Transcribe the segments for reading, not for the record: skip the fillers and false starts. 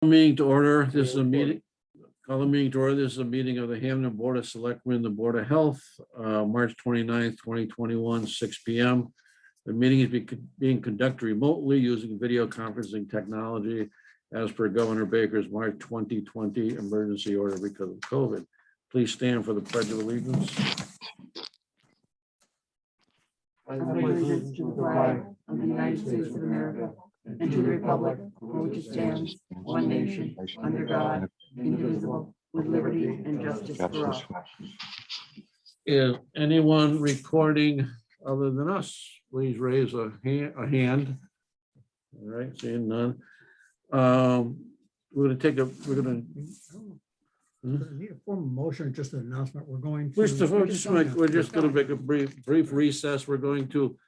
Meeting to order. This is a meeting. Call the meeting to order. This is a meeting of the Hampden Board of Selectmen, the Board of Health, March 29th, 2021, 6 p.m. The meeting is being conducted remotely using video conferencing technology as per Governor Baker's March 2020 emergency order because of COVID. Please stand for the Pledge of Allegiance. Allegiance to the flag of the United States of America and to the republic for which it stands, one nation, under God, indivisible, with liberty and justice for all. Is anyone recording other than us? Please raise a hand. All right, seeing none. We're Need a formal motion, just an announcement. We're going to. we're just going to make a brief recess. We're going to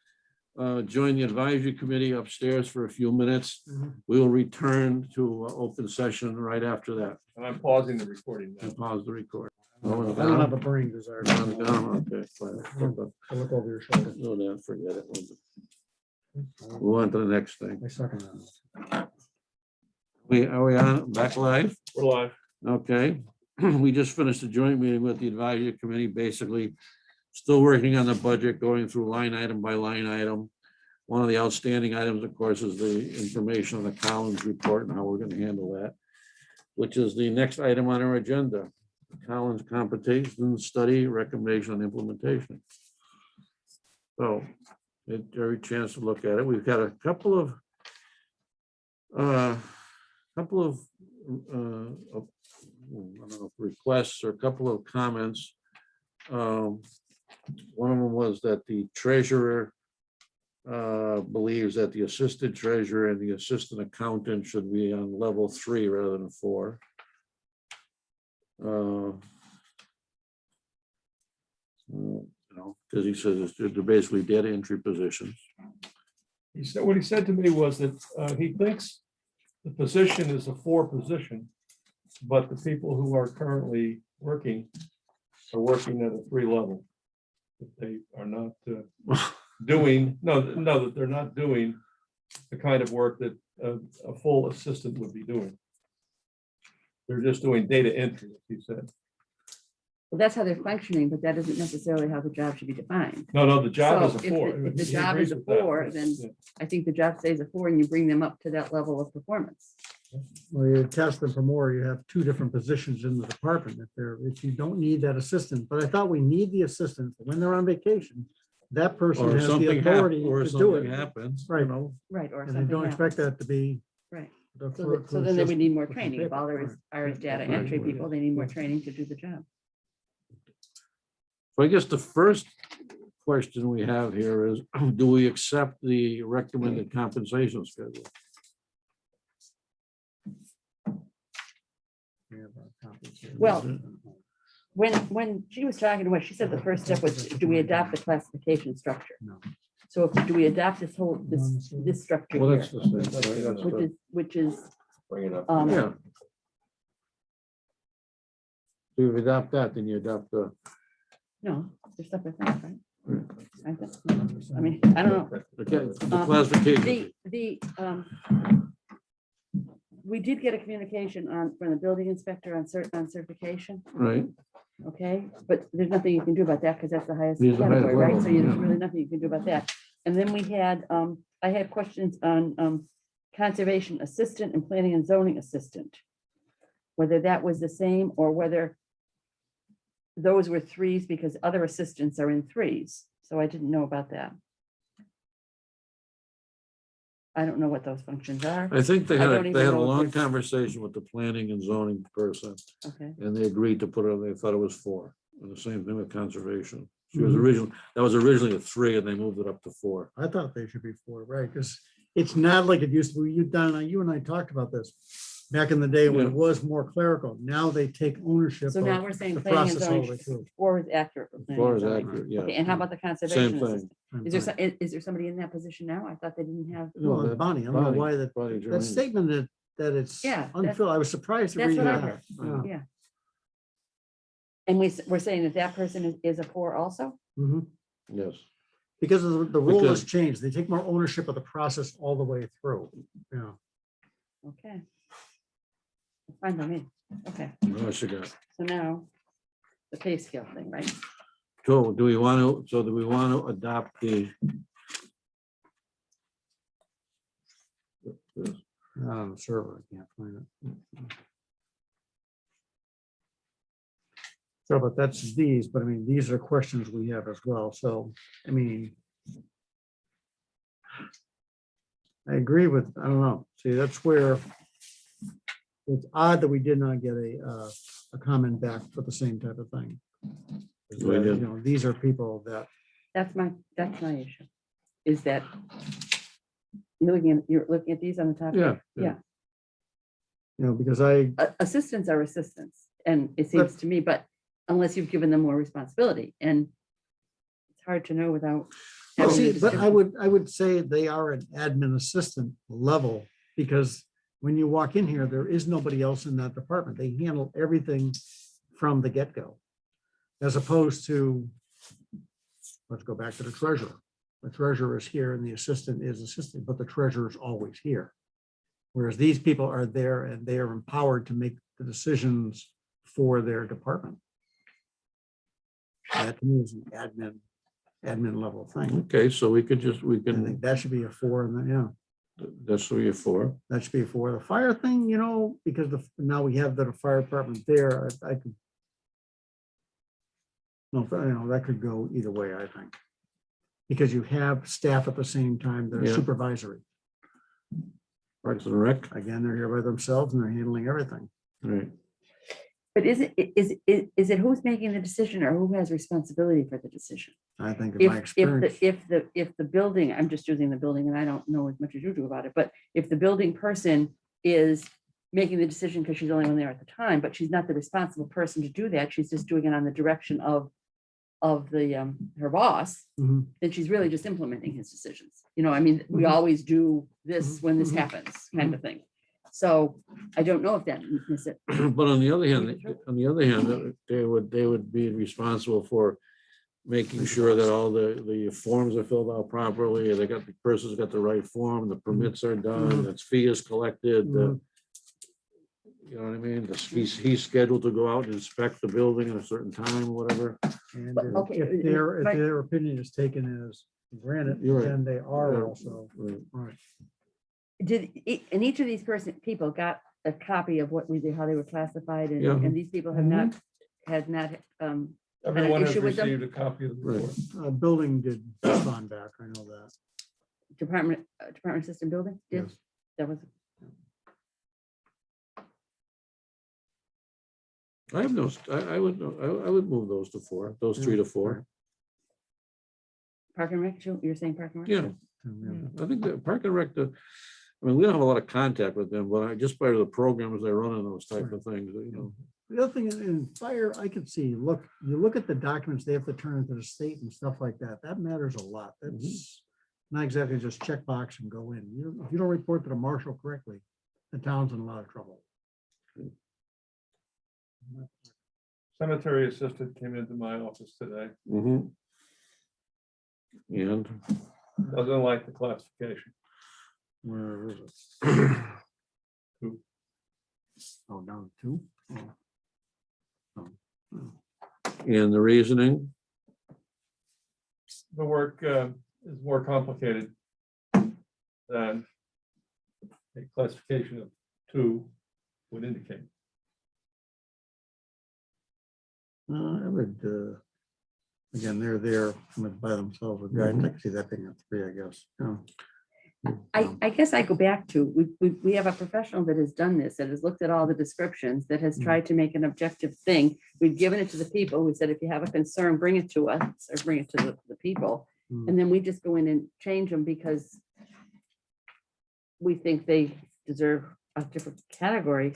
join the advisory committee upstairs for a few minutes. We will return to open session right after that. And I'm pausing the recording now. And pause the record. I don't have a burning desire. Okay, fine. I look over your shoulder. No, no, forget it. We'll on to the next thing. I second that. Are we on back live? We're live. Okay, we just finished a joint meeting with the advisory committee, basically still working on the budget, going through line item by line item. One of the outstanding items, of course, is the information on the Collins report and how we're going to handle that, which is the next item on our agenda. Collins compensation study, recommendation and implementation. So, every chance to look at it. We've got a couple of I don't know, requests or a couple of comments. One of them was that the treasurer believes that the assistant treasurer and the assistant accountant should be on level 3 rather than 4. Because he says they're basically data entry positions. He said, what he said to me was that he thinks the position is a 4 position, but the people who are currently working are working at a 3 level. That they are not doing, that they're not doing the kind of work that a full assistant would be doing. They're just doing data entry, he said. Well, that's how they're functioning, but that isn't necessarily how the job should be defined. No, the job is So a if 4. the He job agrees is a with that. 4, then Yeah. I think the job stays a 4 and you bring them up to that level of performance. Well, you test them for more. You have 2 different positions in the department if you don't need that assistant. But I thought we need the assistant when they're on vacation. That person Or has the something authority or to do something it. happens, Right. Right, or And I something don't expect happens. that to be. Right. the So clerk then who's they just would need more pushing training. If paper. all there are data Right. entry people, they need more training to do the job. So I guess the first question we have here is, do we accept the recommended compensation schedule? Well, when she was talking to us, she said the first step was, do we adopt the classification structure? No. So do we adopt this structure Well, here, that's the thing, right? That's the- which is, Bring it up. Yeah. If you adopt that, then you adopt the, no, there's separate things, right? I mean, I don't know. the classification. We did get a communication from the building inspector on certification, Right, okay? But there's nothing you can do about that because that's the highest These are the highest category, right? So level, there's yeah. really nothing you can do about that. And then we had, I had questions on conservation assistant and planning and zoning assistant. Whether that was the same or whether those were 3s because other assistants are in 3s. So I didn't know about that. I don't know what those functions are. I think they I had, don't even they had a know if long there's- conversation with the planning and zoning person, Okay, and they agreed to put it, they thought it was 4. And the same thing with conservation. She was Mhm. that was originally a 3, and they moved it up to 4. I thought they should be 4, right? Because it's not like it used to be. You and I talked about this back in the day when Yeah. it was more clerical. Now they take ownership. so now of we're saying the planning and process all the zoning, way through. 4 is accurate. For planning 4 and is zoning. accurate, yeah. Okay, and how about the Same conservation thing. assistant? Is there somebody in that position now? I thought they didn't have. No, that- Bonnie, I don't know Bonnie- why that Bonnie that Germain. statement that it's Yeah, that's- unfilled. I was surprised to That's read what I that. heard. Yeah. Yeah. And we're saying that that person is a 4 also? Mhm. Yes. Because of the rule has Because- changed. They take more ownership of the process all the way through. Yeah. Okay. fine by me. Okay, What else you got? so now the pay scale thing, right? So do we want to adopt the? Not on the server, I can't find it. So, but that's these, but I mean, these are questions we have as well, so, I mean. I agree with, I don't know, see, that's where. It's odd that we did not get a comment back for the same type of thing. Is We that, did. you know, these are people that, That's my issue, is that you're looking at these on the top? Yeah. Yeah, you know, because I, assistants are assistants, and it seems to me, but unless you've given them more responsibility, and it's hard to know without. well, having see, the but I description. would say they are an admin assistant level, because when you walk in here, there is nobody else in that department. They handle everything from the get-go. As opposed to, let's go back to the treasurer. The treasurer is here and the assistant is assistant, but the treasurer is always here. Whereas these people are there and they are empowered to make the decisions for their department. That to me is an admin level thing. Okay, so we could just, we I can, think that should be a 4, and then, yeah. that's 3 or 4. That should be for the fire thing, you know, because now we have the fire department there, I could. No, you know, that could go either way, I think. Because you have staff at the same time, they're Yeah. supervisory. Parks and Rec, Again, they're here by themselves and they're handling everything. right? But is it who's making the decision, or who has responsibility for the decision? I think in my experience. If the building, I'm just using the building, and I don't know as much as you do about it, but if the building person is making the decision because she's the only one there at the time, but she's not the responsible person to do that, she's just doing it on the direction of the her boss, Mhm. then she's really just implementing his decisions. You know, I mean, we Mhm. always do this Mhm. when this Mhm. happens, kind of thing. So I don't know if that is it. But on the other hand, they would be responsible for making sure that all the forms are filled out properly, they got, the person's got the right form, the permits are done, the fee is collected, Mhm. you know what I mean? He's scheduled to go out and inspect the building at a certain time, whatever. And But, okay, if their but- opinion is taken as granted, You're right. then they are Yeah. also, Right. right. And each of these people got a copy of how they were classified, Yeah. and these people have not, had not, Everyone has issue with them? received a copy of the Right. report. Building did respond back, I know that. department system building did, Yes. that was, I have no, I would move those to 4, those 3 to 4. Park and Rec, you're saying Park and Rec? Yeah. too? I think that Park and Rec, I mean, we don't have a lot of contact with them, but just by the programs they run and those type of things, you know. The other thing in fire, I could see, you look at the documents they have to turn into the state and stuff like that. That matters a lot. That's not exactly just check box and go in. If you don't report to the marshal correctly, the town's in a lot of trouble. Cemetery assistant came into my office today, Mhm. And doesn't like the classification. Where is it? Two. Oh, down 2? and the reasoning, The work is more complicated than a classification of 2 would indicate. I would, again, they're there by themselves with guidance. I can see that being a 3, I guess. Yeah. I guess I go back to, we have a professional that has done this, that has looked at all the descriptions, that has tried to make an objective thing. We've given it to the people. We said, if you have a concern, bring it to us, or bring it to the people. Mm. And then we just go in and change them because we think they deserve a different category.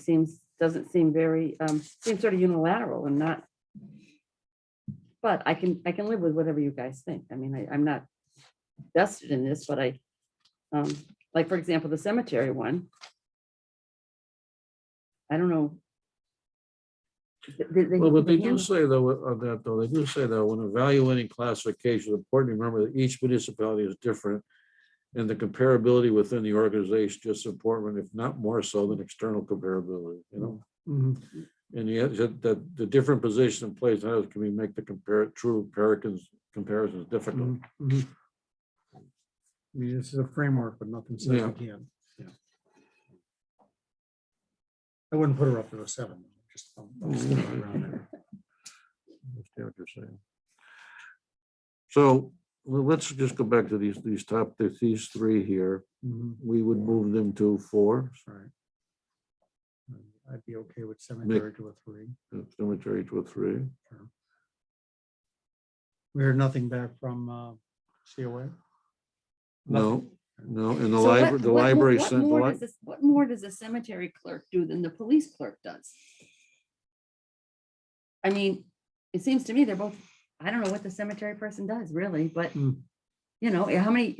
Doesn't seem very, seems sort of unilateral and not. But I can live with whatever you guys think. I mean, I'm not vested in this, but like, for example, the cemetery one. I don't know. well, but they do handle- say though, on that though, they do say though, when evaluating classification, it's important to remember that each municipality is different. And the comparability within the organization just as important, if not more so than external comparability, you know? Mhm. And yet, the different positions in place, how can we make the true comparisons difficult? Mhm. Mhm. I mean, this is a framework, but nothing says Yeah. you can't. Yeah. I wouldn't put her up to a 7. Just I'll stick her around there. Understand what you're saying. So well, let's just go back to these these 3 here. Mhm. We would move them to 4. Right. I'd be okay with cemetery to a 3. Cemetery to a 3. We heard nothing back from COA. No, no, and the So library, the library what sent, more does this, what more does the cemetery clerk do than the police clerk does? I mean, it seems to me they're both, I don't know what the cemetery person does really, but Hmm. you know, how many,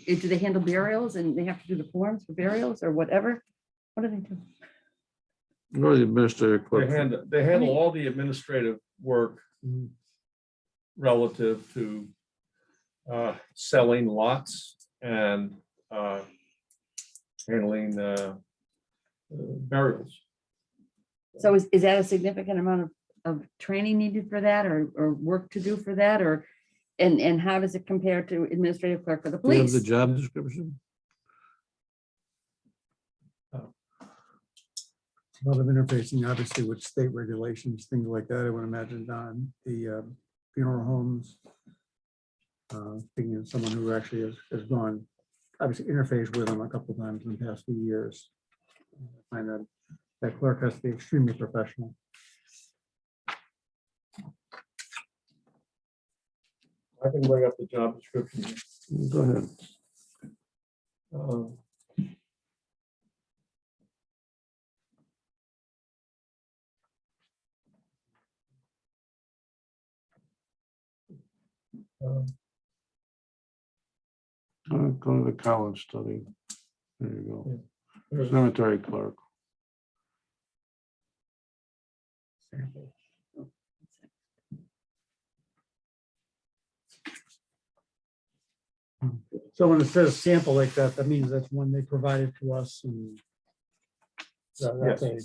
do they handle burials and they have to do the forms for burials or whatever? What do they do? or the administrative They clerk. handle all the administrative work Mhm. relative to selling lots and handling burials. So is that a significant amount of training needed for that or work to do for that? Or, and how does it compare to administrative clerk for the Do you have the police? job description? A lot of interfacing, obviously, with state regulations, things like that. I would imagine on the funeral homes. Speaking of someone who actually has gone, obviously interfaced with them a couple of times in the past few years. I find that clerk has to be extremely professional. I can bring up the job description. Go ahead. Uh, uh, Go to the college study. There you go. there's- Cemetery clerk. So when it says sample like that, that means that's one they provided to us and. Yes. Okay.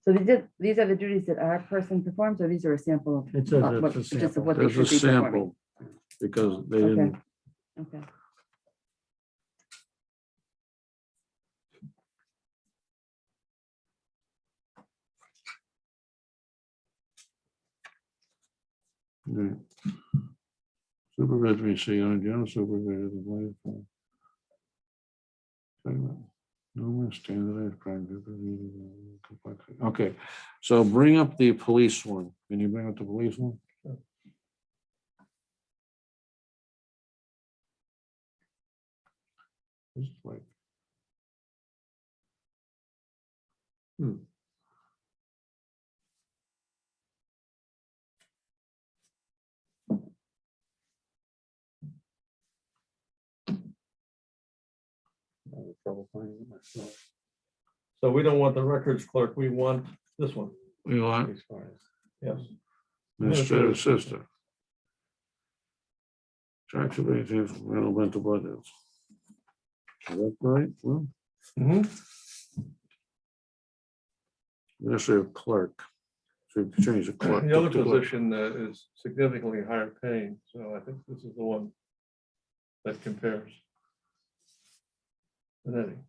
So these are the duties that our person performs, or these are a sample of? It says what- it's a just of sample. what they There's a should be performing? sample because they Okay. didn't, Okay. yeah. Supervisory, see, on general supervisor. The way for- No more standardized practice. Complexity. Okay, so bring up the police one. Can you bring up the police one? This is like. Having trouble finding it myself. So we don't want the records clerk, we want this one. You want Yes. administrative assistant. Tracks of anything from rental budgets. Is that right? Well, Mhm. administrative clerk. So you change the clerk. The other to clerk. position is significantly higher paying, so I think this is the one that compares. And then,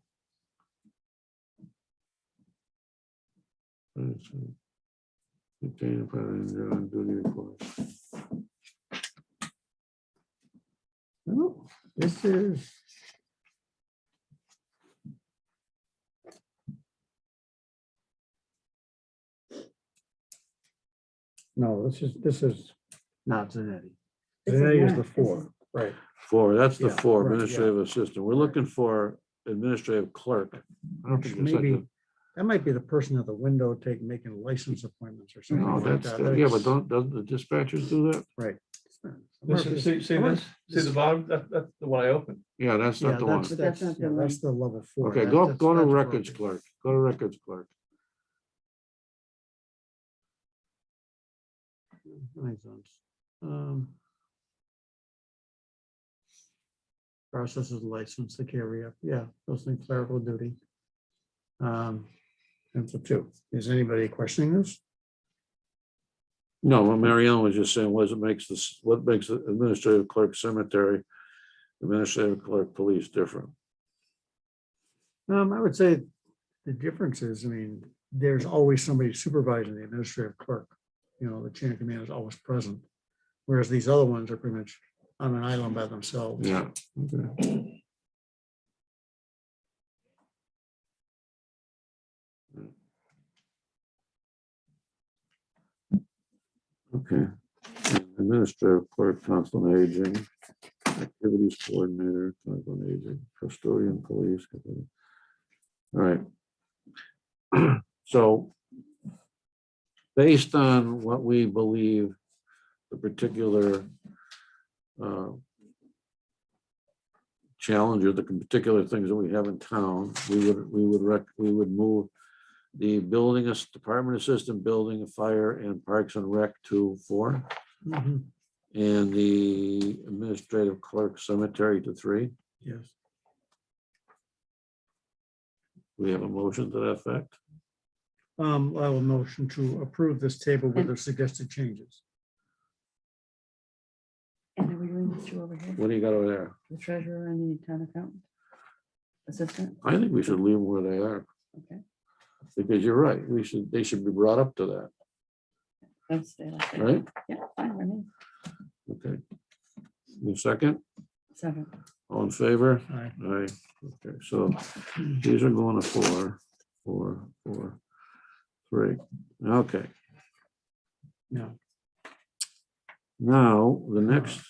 Contain on duty reports. Oh, this is. No, this is not Zanetti. This is Zanetti is not- the this 4, is- right? That's the Yeah, 4 right, yeah. administrative assistant. We're looking for administrative clerk. I don't think there's such Maybe a. that might be the person at the window making license appointments or something. No, like that's, that. yeah, but doesn't the dispatchers do that? Right. this is, see this, see the bottom, that's the one I opened. Yeah, that's Yeah, not the one. that's, That's not the yeah, that's one. the level 4. Okay, That- go that's- to that's records broken. clerk. Go to records clerk. Renaissance. processes license, the carry, yeah, those things, clerical duty. And so two, is anybody questioning this? No, what Mary Ellen was just saying was what makes the administrative clerk cemetery, administrative clerk police different? I would say the difference is, I mean, there's always somebody supervising the administrative clerk. You know, the chain of command is always present. Whereas these other ones are pretty much on an island by themselves. Yeah. Okay. Okay. Administrative clerk, council on aging, activities coordinator, council on aging, custodian, police. All right. So based on what we believe the particular challenge or the particular things that we have in town, we would move the department assistant, building, fire, and parks and rec to 4, Mhm, and the administrative clerk cemetery to 3. yes. We have a motion to that effect. I will motion to approve this table with the suggested changes. And are we doing these two over here? What do you got over there? The treasurer and the town accountant? Assistant, I think we should leave them where they are, okay, because you're right. They should be brought up to that, let's stay like that. right? Yeah, fine, I mean, Okay. Your second, 7. all in favor? Aye. Aye. Okay, so these are going to 4, 4, 4, 3. Okay, No, now the next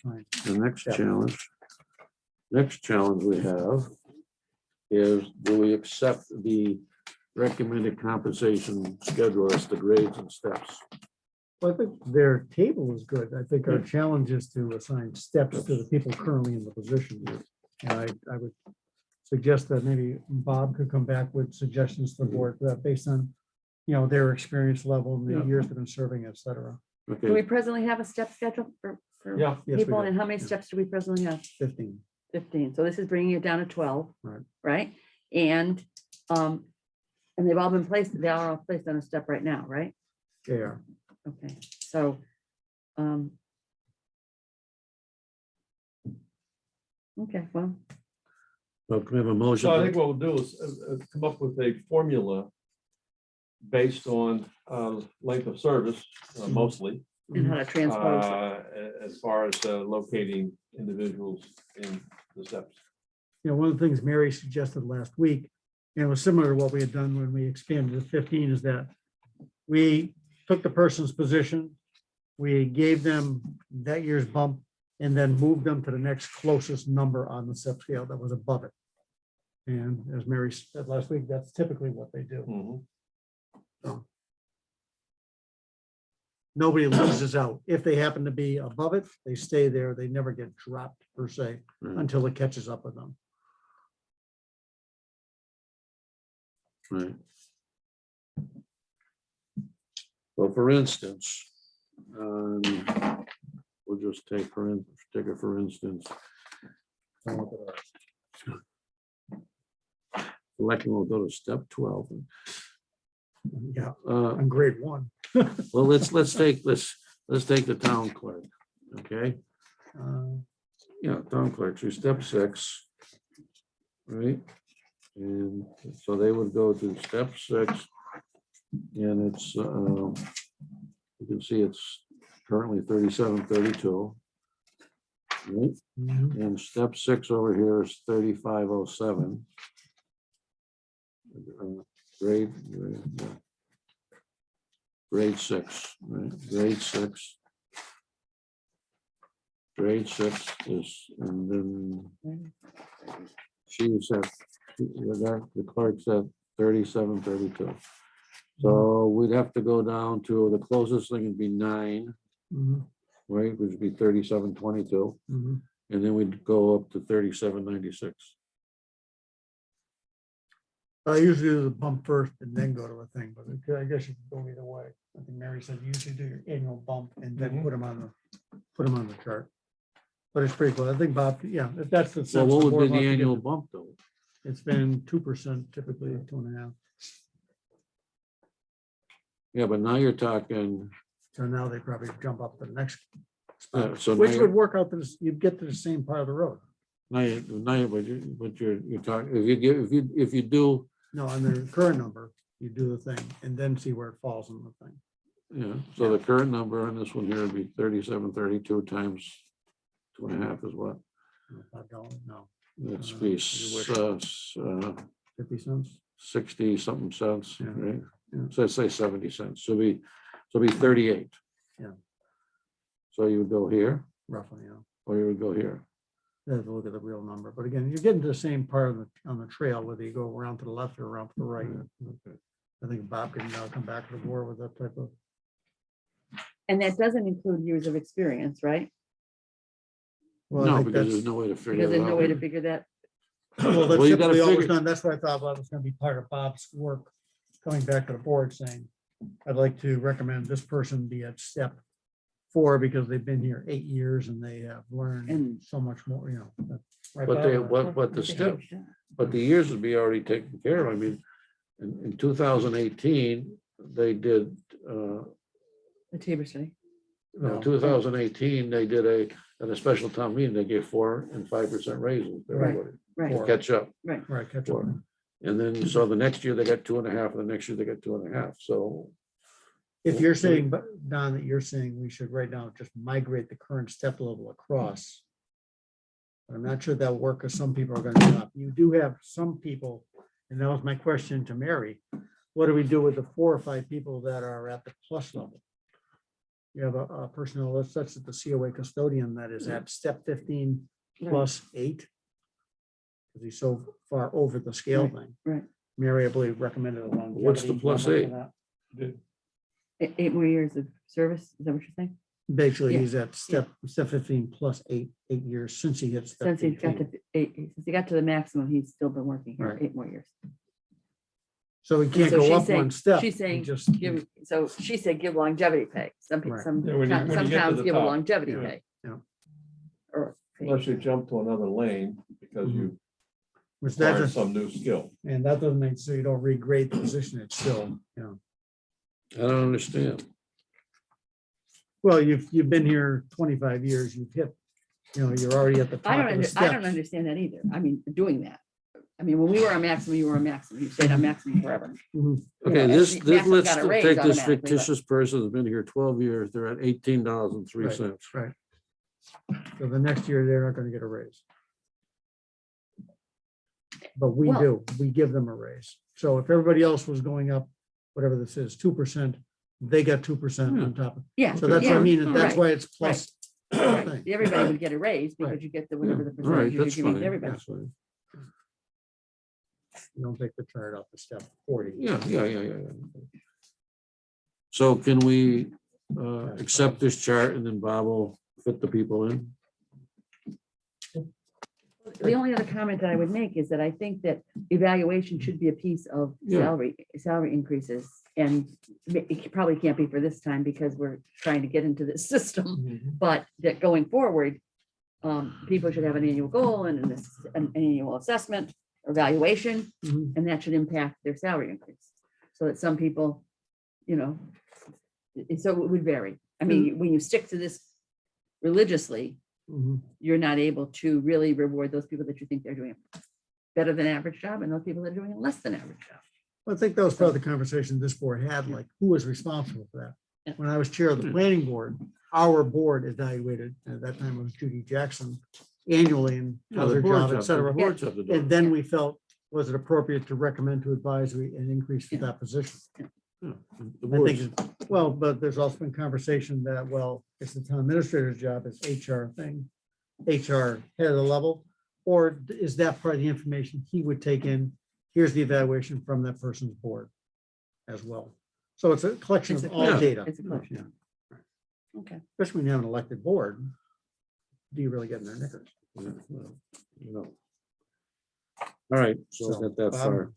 fine. The Yeah. next challenge we have is, do we accept the recommended compensation schedule, that's the grades and steps? Well, I think their table is good. I think our challenge is to assign steps to the people currently in the position. And I would suggest that maybe Bob could come back with suggestions to the board that based on, you know, their experience level and Yeah. the years they've been serving, et cetera. Do we Okay, presently have a step schedule for Yeah. Yes, we people, do. and how many Yeah. steps do we presently have? 15. 15, so this is bringing it down to 12. Right. Right, and they've all been placed, they are all placed on a step right now, right? They are. Okay, so, okay, well, so can we have a motion? So I think what we'll do is come up with a formula based on length of service, mostly, and how to transpose it. as far as locating individuals in the steps. You know, one of the things Mary suggested last week, and it was similar to what we had done when we expanded to 15, is that we took the person's position, we gave them that year's bump, and then moved them to the next closest number on the step scale that was above it. And as Mary said last week, that's typically what they do. Mhm. So nobody loses out. If they happen to be above it, they stay there. They never get dropped per se Right, until it catches up with them. right. So for instance, we'll just take it for instance. Selectmen will go to step 12. Yeah, Uh, on grade 1. Well, let's take the town clerk, okay? Yeah, town clerk, so step 6. Right? And so they would go to step 6. And it's, you can see it's currently 3732. Right? Mhm. And step 6 over here is 3507. Grade 6, right? Grade 6 is, and then she's at, the clerk's at 3732. So we'd have to go down to, the closest thing would be 9, Mhm. right, which would be 3722. Mhm. And then we'd go up to 3796. I usually do the bump first and then go to a thing, but I guess you can go either way. I think Mary said you usually do your annual bump and then Mhm. put them on the chart. But it's pretty cool. I think Bob, yeah, if that's the. So sense what the would board be the wants to give annual it. bump though? It's been 2%, typically 2.5. Yeah, but now you're talking, So now they probably jump up to the next yeah, spot, so now which you're, would work out to this, you'd get to the same part of the road. but you're talking, if you give, if you do, No, on the current number, you do the thing and then see where it falls in the thing. yeah, so the current number on this one here would be 3732 times 2.5 is what? $5, no, That's You be wish. 50 cents. 60 something cents, Yeah, right? yeah. So let's say 70 cents, so be 38. Yeah. So you would go here, Roughly, yeah. or you would go here. You have to look at the real number, but again, you're getting to the same part of the, on the trail, whether you go around to the left or around to the right. Okay. I think Bob can now come back to the board with that type of. And that doesn't include years of experience, right? Well, I No, think because that's, there's no way to figure Because it there's no way to out. figure that. well, that's Well, you gotta typically always figure- done. That's what I thought about. It's gonna be part of Bob's work, coming back to the board saying, I'd like to recommend this person be at step 4 because they've been here 8 years and they have learned And- so much more, you know. that's right, But Bob? they, Or- but the step, but the years would be already taken care of. I mean, in 2018, they did, The Tabor study. No. 2018, they did at a special town meeting, they gave 4% and 5% raises to Right. everybody Right, to Four. catch up. right. Right, catch up. for. And then, so the next year they got 2.5, and the next year they got 2.5, so. If you're saying, but Don, that you're saying we should right now just migrate the current step level across. But I'm not sure that'll work because some people are gonna stop. You do have some people, and that was my question to Mary. What do we do with the 4 or 5 people that are at the plus level? You have a personnel, that's at the COA custodian that is at step 15 plus 8. Because he's so far over the scale Right, thing. right. Mary, I believe, recommended a longevity. What's the plus level for 8? that. Did- 8 more years of service, is that what you're saying? Basically, Yeah, he's at step 15 plus 8 years since he hit step Since he got 18. to 8, since he got to the maximum, he's still been working here Right. 8 more years. So he can't so go she's up saying- one step. she's he saying just Give, so she said give longevity pay. Some, Right. some, Yeah, when you- when you some get to towns the give a top, longevity yeah. pay. Yeah. Or fee. Unless you jump to another lane because Mhm. you which that acquired does, some new skill. and that doesn't make, so you don't regrade the position. It's still, you know. I don't understand. Well, you've been here 25 years, you've hit, you know, you're already at the I top don't, of the I don't steps. understand that either. I mean, doing that. I mean, when we were on maximum, you were on maximum. You stayed on maximum forever. Mhm. Okay, Yeah, this, and this, Maxim let's got a raise take this automatically, but- fictitious person who's been here 12 years, they're at $18.03. Right. So the next year, they're not gonna get a raise. But we Well- do, we give them a raise. So if everybody else was going up, whatever this is, 2%, they got 2% on top of. Yeah. So that's what I yeah, mean, and that's right, why it's plus. right. thing. Everybody would get a raise because Right. you get the whatever the Yeah, all right, percentage you're that's giving fine, to everybody. that's fine. You don't take the chart off the step 40. Yeah. So can we accept this chart and then Bob will fit the people in? The only other comment that I would make is that I think that evaluation should be a piece of Yeah. salary increases. And it probably can't be for this time because we're trying to get into this system, but that going forward, people should have an annual goal and an annual assessment, evaluation, Mhm. and that should impact their salary increase. So that some people, you know, so it would vary. I mean, when you stick to this religiously, Mhm. you're not able to really reward those people that you think they're doing a better than average job and those people that are doing a less than average job. I think that was part of the conversation this board had, like, who was responsible for that? Yeah. When I was chair of the planning board, our board evaluated, at that time it was Judy Jackson, annually and Yeah, how's the her boards job, have- et the cetera. boards have to do And it. then we felt, was it appropriate to recommend to advisory an increase for Yeah. that position? Yeah, the I boards- think, well, but there's also been conversation that, well, it's the town administrator's job, it's HR thing, HR head of the level, or is that part of the information he would take in? Here's the evaluation from that person's board as well. So it's a collection It's of a all collection. data. It's a collection. Okay. Especially when you have an elected board, do you really get in their knickers? Yeah, well, you know. All right, so So, get that Bob, far.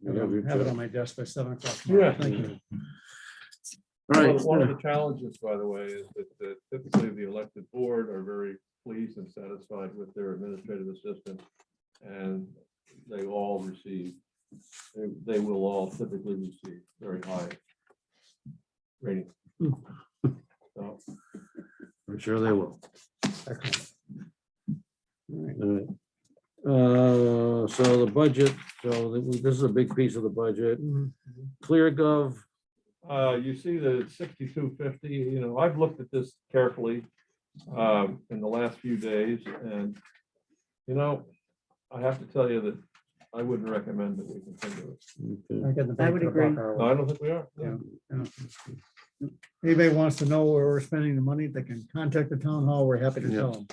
I You have your have it job. on my desk by 7 o'clock. tomorrow. Yeah. Thank you. All right. One of the challenges, by the way, is that typically the elected board are very pleased and satisfied with their administrative assistant. And they all receive, they will all typically receive very high rating. So, I'm sure they will. Excellent. All right. So the budget, this is a big piece of the budget. Mhm. ClearGov, you see that it's 6250, you know, I've looked at this carefully in the last few days, and, you know, I have to tell you that I wouldn't recommend that we continue it. okay. I get the I bang would for the agree. buck, are No, we? I don't think we are. Yeah. Yeah. Anybody wants to know where we're spending the money, they can contact the town hall. We're happy to Yeah. tell them.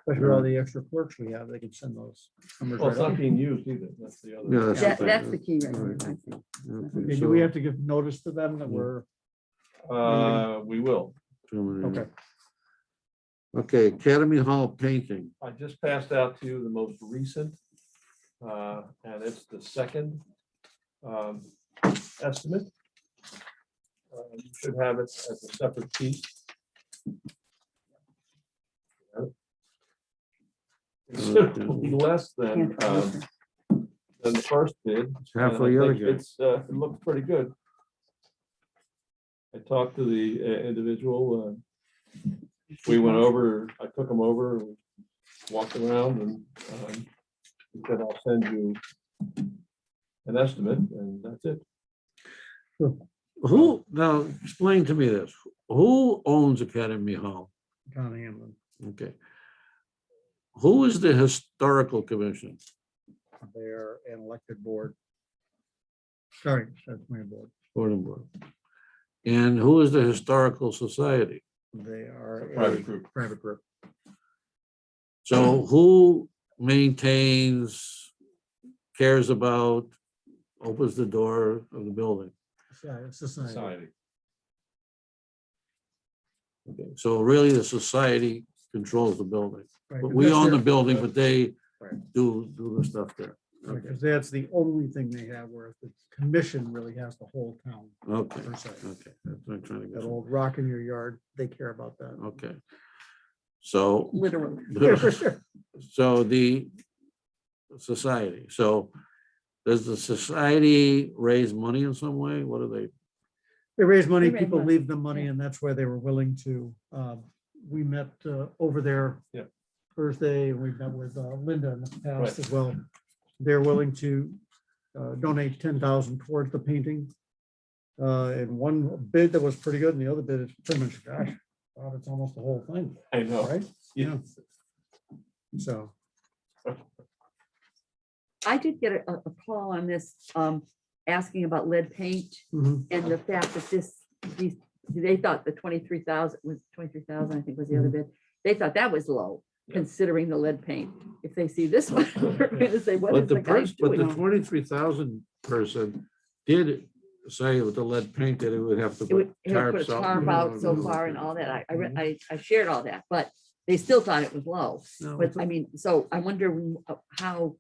Especially with all the extra clerks we have, they can send those numbers Well, it's right not up. being used either, that's the other. Yeah, that's the That's thing. the key right Right, there. okay. Okay, So- do we have to give notice to them that we're, We will. okay, Okay, Academy Hall painting. I just passed out to you the most recent, and it's the second estimate. You should have it as a separate piece. It's certainly less than the first bid. It's half and of I the other think guy. it looks pretty good. I talked to the individual. We went over, I took him over, we walked around, and he said, I'll send you an estimate, and that's it. Who, now explain to me this, who owns Academy Hall? Town of Hampden. Okay. Who is the historical commission? They're an elected board. Sorry, that's my board. Board and board. And who is the historical society? They are Private a group. private group. So who maintains, cares about, opens the door of the building? Society. Society. Okay, so really the society controls the building. Right, But 'cause we that's own the their- building, but they Right. do the stuff there. right, Okay, 'cause that's the only thing they have, where the commission really has the whole town okay, per se. okay. That's what I'm trying to get That to. old rock in your yard, they care about that. Okay. So, Literally. so the society, so does the society raise money in some way? What do they? They raise money, They raise people money, leave them money, yeah. and that's why they were willing to, we met over there Yeah. Thursday, and we met with Linda in the past Right. as well. They're willing to donate 10,000 towards the painting. And one bid that was pretty good, and the other bid is pretty much, gosh, wow, it's almost the whole thing, I know. right? Yeah. So, I did get a call on this, asking about lead paint mhm, and the fact that they thought the 23,000 was 23,000, I think was the other bid. They thought that was low, Yeah. considering the lead paint. If they see this one, they're gonna say, what But is the the guy person, but the doing? 23,000 person did say with the lead paint that it would have to It would put have put a tarps out. tarp out so far and all that. I shared all that, but they still thought it was low. no, But I mean, so I wonder how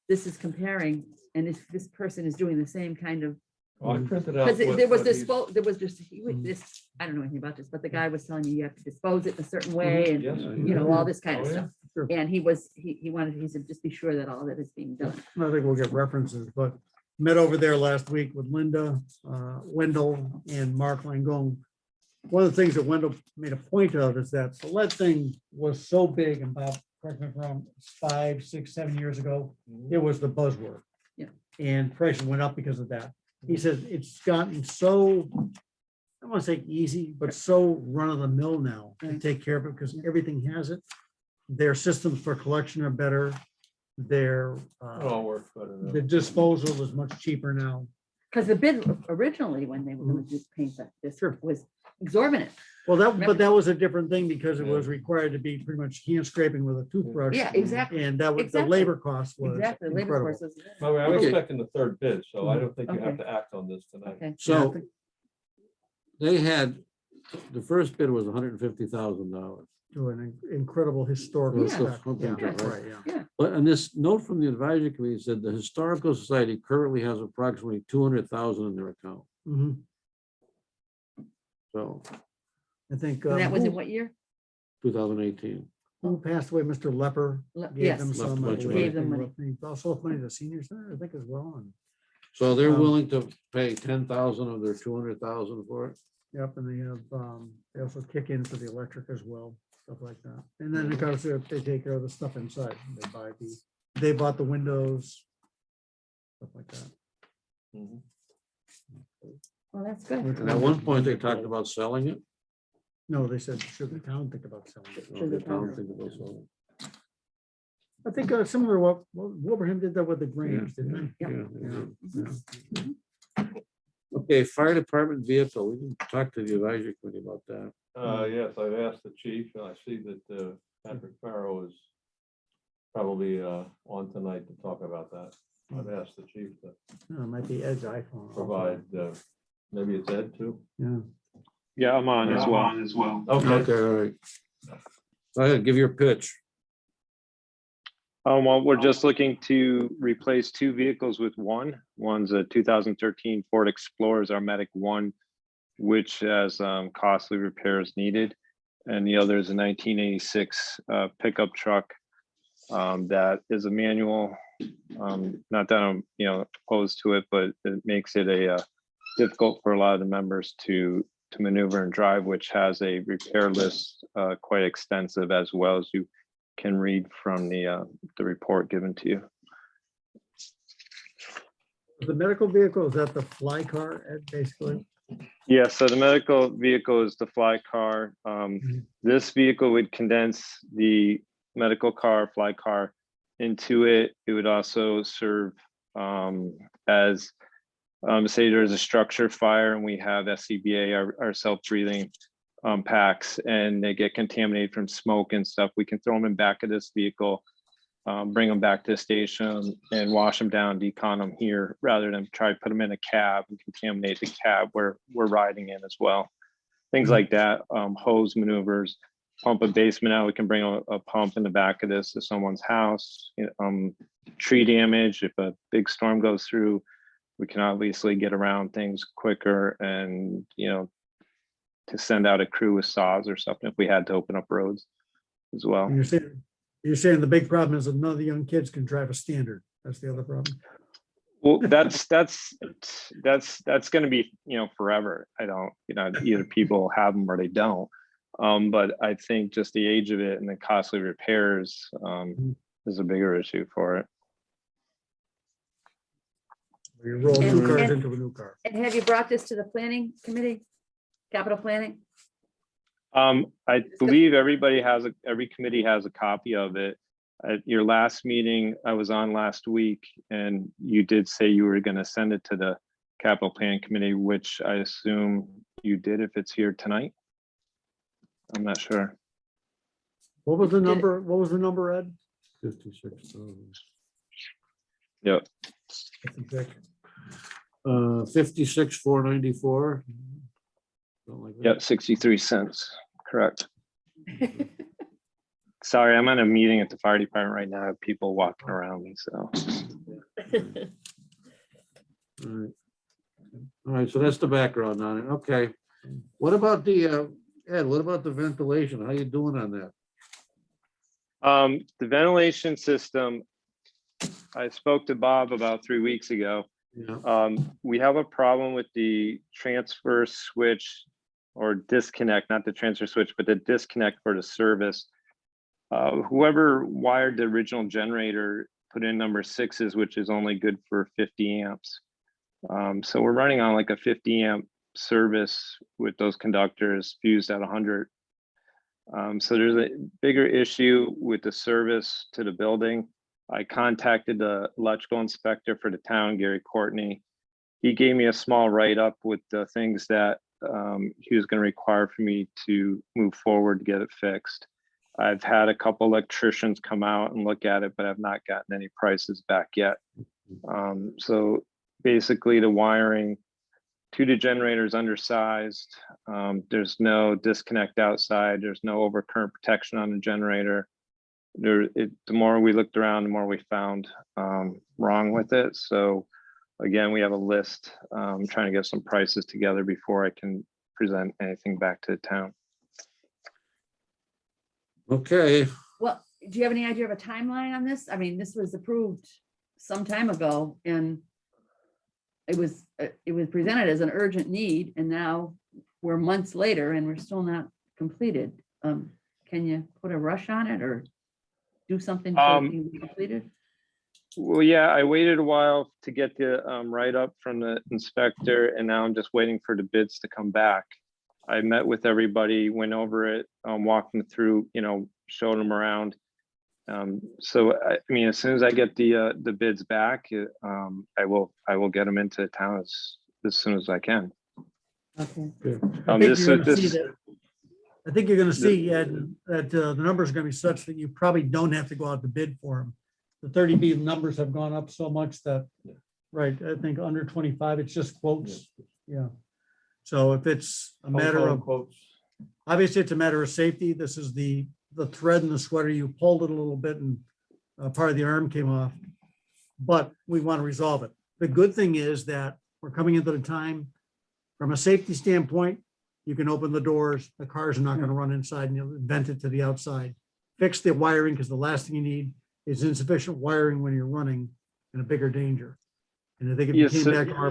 this is comparing, and if this person is doing the same kind of, Well, I printed out. because what- there was what this, he's- there was just, Mhm. this, I don't know anything about this, but the guy was telling me you have to dispose it a certain way and, Yes. you know, all this kind of Oh, yeah. stuff. Sure. And he wanted, he said, just be sure that all that is being done. I think we'll get references, but met over there last week with Linda, Wendell, and Mark Langone. One of the things that Wendell made a point of is that the lead thing was so big, and Bob, correct me if I'm wrong, 5, 6, 7 years ago, it was the buzzword. Yeah. And prices went up because of that. He says it's gotten so, I don't want to say easy, but so run of the mill now to Right. take care of it, because everything has it. Their systems for collection are better. Their, It all works better now. the disposal is much cheaper now. Because the bid originally, when they were gonna do paint that, this was exorbitant. Well, that, Remember- but that was a different thing, because it Yeah. was required to be pretty much hand scraping with a toothbrush. Yeah, exactly, And that was, the Exactly. labor cost was exactly. Labor incredible. forces. By the way, I'm Okay. expecting the third bid, so I don't think you have Okay. to act on this tonight. Okay, Yeah, I So think- they had, the first bid was $150,000. To an incredible historical. Yeah. effect. Yeah. Yeah, right, yeah. But on this note from the advisory committee said the Historical Society currently has approximately 200,000 in their account. Mhm. So I think. And that was in who- what year? 2018. Who passed away, Mr. Lepper? gave Yes. them Left a some, I bunch of believe. money. Gave them money. He also left money to the senior center, I think, as well. And So they're Um, willing to pay 10,000 of their 200,000 for it. Yep, and they have, they also kick in for the electric as well, stuff like that. And then of course, they take care of the stuff inside. They bought the windows. Stuff like that. Mhm. Well, that's good. And at one point, they talked about selling it. No, they said, should the town think about selling it? Well, the town think about selling it. I think similar to what Wilbraham did that with the Grange, didn't Yeah, they? yeah, Yeah. yeah. Okay, fire department vehicle. We didn't talk to the advisory committee about that. Yes, I've asked the chief, and I see that Patrick Farrow is probably on tonight to talk about that. I've asked the chief to No, it might be Ed's iPhone. also. provide, maybe it's Ed too. Yeah. Yeah, I'm on as well. Okay, all right. Go ahead, give your pitch. Well, we're just looking to replace two vehicles with one. One's a 2013 Ford Explorer, is our Medic One, which has costly repairs needed. And the other is a 1986 pickup truck that is a manual. Not that I'm, opposed to it, but it makes it difficult for a lot of the members to maneuver and drive, which has a repair list quite extensive, as well as you can read from the report given to you. The medical vehicle, is that the fly car, Ed, basically? Yeah, so the medical vehicle is the fly car. This vehicle would condense the medical car, fly car into it. It would also serve as, say there's a structure fire and we have SCBA, our self-breathing packs, and they get contaminated from smoke and stuff. We can throw them in back of this vehicle, bring them back to the station and wash them down, decon them here, rather than try to put them in a cab and contaminate the cab where we're riding in as well. Things like that, hose maneuvers, pump a basement out. We can bring a pump in the back of this to someone's house. Tree damage, if a big storm goes through, we can obviously get around things quicker, and to send out a crew with saws or something if we had to open up roads as well. And you're saying the big problem is that none of the young kids can drive a standard. That's the other problem. Well, that's going to be, forever. I don't, either people have them or they don't. But I think just the age of it and the costly repairs is a bigger issue for it. You roll new And- cars and- into a new car. And have you brought this to the planning committee, capital planning? I believe every committee has a copy of it. At your last meeting I was on last week, and you did say you were going to send it to the capital planning committee, which I assume you did if it's here tonight. I'm not sure. What was the Did it- number? What was the number, Ed? 56,000. Yep. 56,494. Something like that. Yep. 63 cents. Correct. Sorry, I'm on a meeting at the fire department right now. I have people walking around me, so. All right. All right, so that's the background on it. Okay. What about the, Ed, what about the ventilation? How you doing on that? The ventilation system, I spoke to Bob about 3 weeks ago. Yeah, We have a problem with the transfer switch or disconnect, not the transfer switch, but the disconnect for the service. Whoever wired the original generator put in number 6s, which is only good for 50 amps. So we're running on like a 50 amp service with those conductors fused at 100. So there's a bigger issue with the service to the building. I contacted the electrical inspector for the town, Gary Courtney. He gave me a small write-up with the things that he was going to require for me to move forward to get it fixed. I've had a couple electricians come out and look at it, but I've not gotten any prices back yet. So basically the wiring to the generator is undersized. There's no disconnect outside. There's no overcurrent protection on the generator. The more we looked around, the more we found wrong with it. So again, we have a list, trying to get some prices together before I can present anything back to the town. Okay, Well, do you have any idea of a timeline on this? I mean, this was approved some time ago and it was presented as an urgent need and now we're months later and we're still not completed. Can you put a rush on it or do something so it can be completed? Well, yeah, I waited a while to get the write-up from the inspector, and now I'm just waiting for the bids to come back. I met with everybody, went over it, walked them through, showed them around. So I mean, as soon as I get the bids back, I will get them into town as soon as I can. Okay. I think you're gonna see, Ed, that the numbers are gonna be such that you probably don't have to go out to bid for them. The 30B numbers have gone up so much that, right, I think under 25, it's just quotes. Yeah. So if it's a matter of, Quotes. obviously it's a matter of safety. This is the thread in the sweater. You pulled it a little bit and part of the arm came off, but we want to resolve it. The good thing is that we're coming into the time from a safety standpoint. You can open the doors, the cars are not going to run inside and you'll vent it to the outside. Fix the wiring because the last thing you need is insufficient wiring when you're running in a bigger danger. And I think if you Yes, came back to our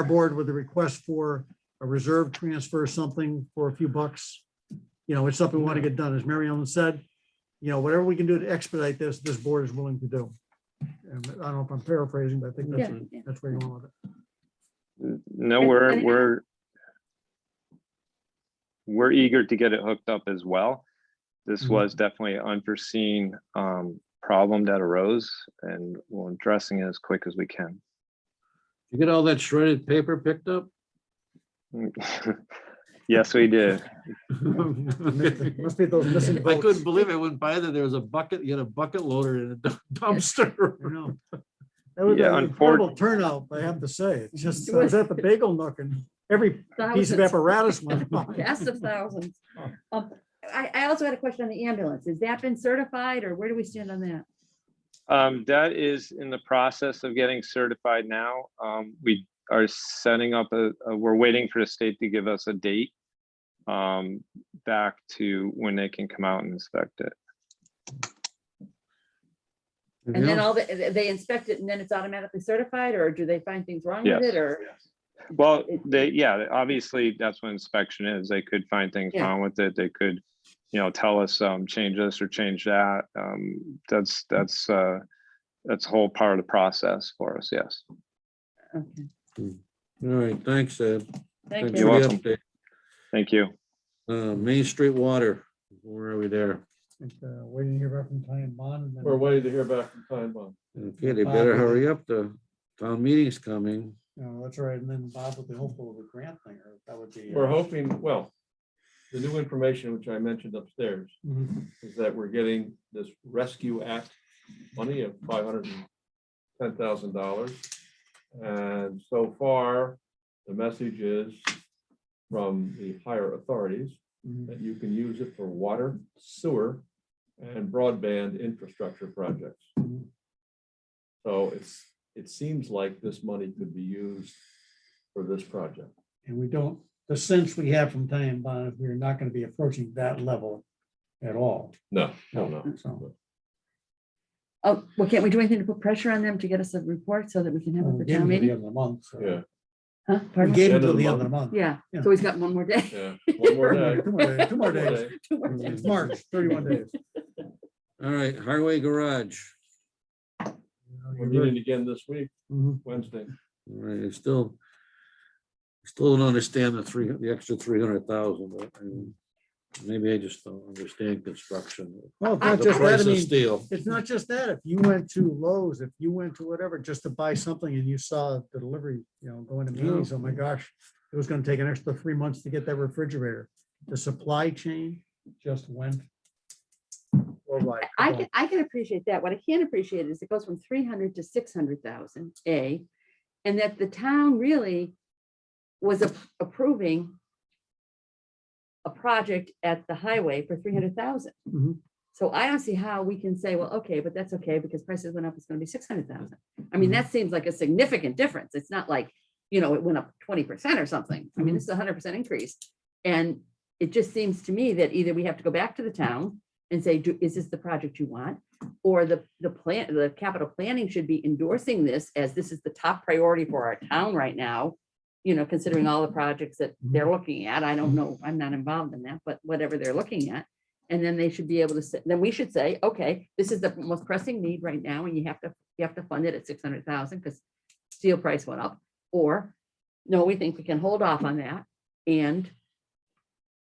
board with a request for a reserve transfer, something for a few bucks, it's something we want to get done. As Mary Ellen said, whatever we can do to expedite this board is willing to do. And I don't know if I'm paraphrasing, but I think that's where you want with it. No, we're eager to get it hooked up as well. This was definitely an unforeseen problem that arose, and we're addressing it as quick as we can. you get all that shredded paper picked up? Yes, we did. Must be those missing I votes. couldn't believe it went by that there was a bucket, you had a bucket loader in a dumpster. I know. That was Yeah, an incredible turnout, I have to say. It's just, I was at the bagel nook and every piece of Thousands. apparatus went by. Massive thousands. I also had a question on the ambulance. Has that been certified or where do we stand on that? That is in the process of getting certified now. We are setting up we're waiting for the state to give us a date back to when they can come out and inspect it. And then they inspect it and then it's automatically certified or do they find things wrong with Yes. it or? Well, obviously that's what inspection is. They could find things Yeah. wrong with it. They could, tell us, change this or change that. That's a whole part of the process for us. Yes. Okay. All right, thanks, Ed. Thank Thanks you. for the welcome. update. Thank you. Main Street Water, where are we there? Waiting to hear back from Ty and Bond. and then- We're waiting to hear back from Time Bomb. Okay, they better hurry up. The town meeting's coming. That's right. And then Bob would be hopeful of a grant thing, or that would be. We're hoping, well, the new information, which I mentioned upstairs, Mhm. is that we're getting this Rescue Act money of $510,000. And so far, the message is from the higher authorities Mhm. that you can use it for water, sewer, and broadband infrastructure projects. Mhm. So it seems like this money could be used for this project. And we don't, the sense we have from Ty and Bond, is we're not going to be approaching that level at all. No. So. Oh, well, can't we do anything to put pressure on them to get us a report so that we can have it We for gave town him till the meeting? end of the month. So. Yeah, Huh? We Pardon? gave him End of till the the end of the month. Yeah, Yeah. so he's got one more day. yeah. One more day. 2 more days. 2 more One more days. day. 2 more days. It's March, 31 days. All right, Highway Garage. We're meeting again this week, Mhm. Wednesday. All right, I still don't understand the extra 300,000, but maybe I just don't understand construction. Well, it's not The just that. I price of mean, steel. it's not just that. If you went to Lowe's, if you went to whatever, just to buy something and you saw the delivery, going to Mealy's, oh my gosh, it was going to take an extra 3 months to get that refrigerator. The supply chain just went worldwide. I can appreciate that. What I can't appreciate is it goes from 300 to 600,000, and that the town really was approving a project at the highway for 300,000. Mhm. So I don't see how we can say, well, okay, but that's okay because prices went up, it's going to be 600,000. I mean, that seems like a significant difference. It's not like you know, it went up 20% or something. I mean, this is a 100% increase. And it just seems to me that either we have to go back to the town and say, is this the project you want? Or the capital planning should be endorsing this as this is the top priority for our town right now. You know, considering all the projects that they're looking at. I don't know, I'm not involved in that, but whatever they're looking at. And then they should be able to say, then we should say, okay, this is the most pressing need right now, and you have to fund it at 600,000 because steel price went up. Or, no, we think we can hold off on that, and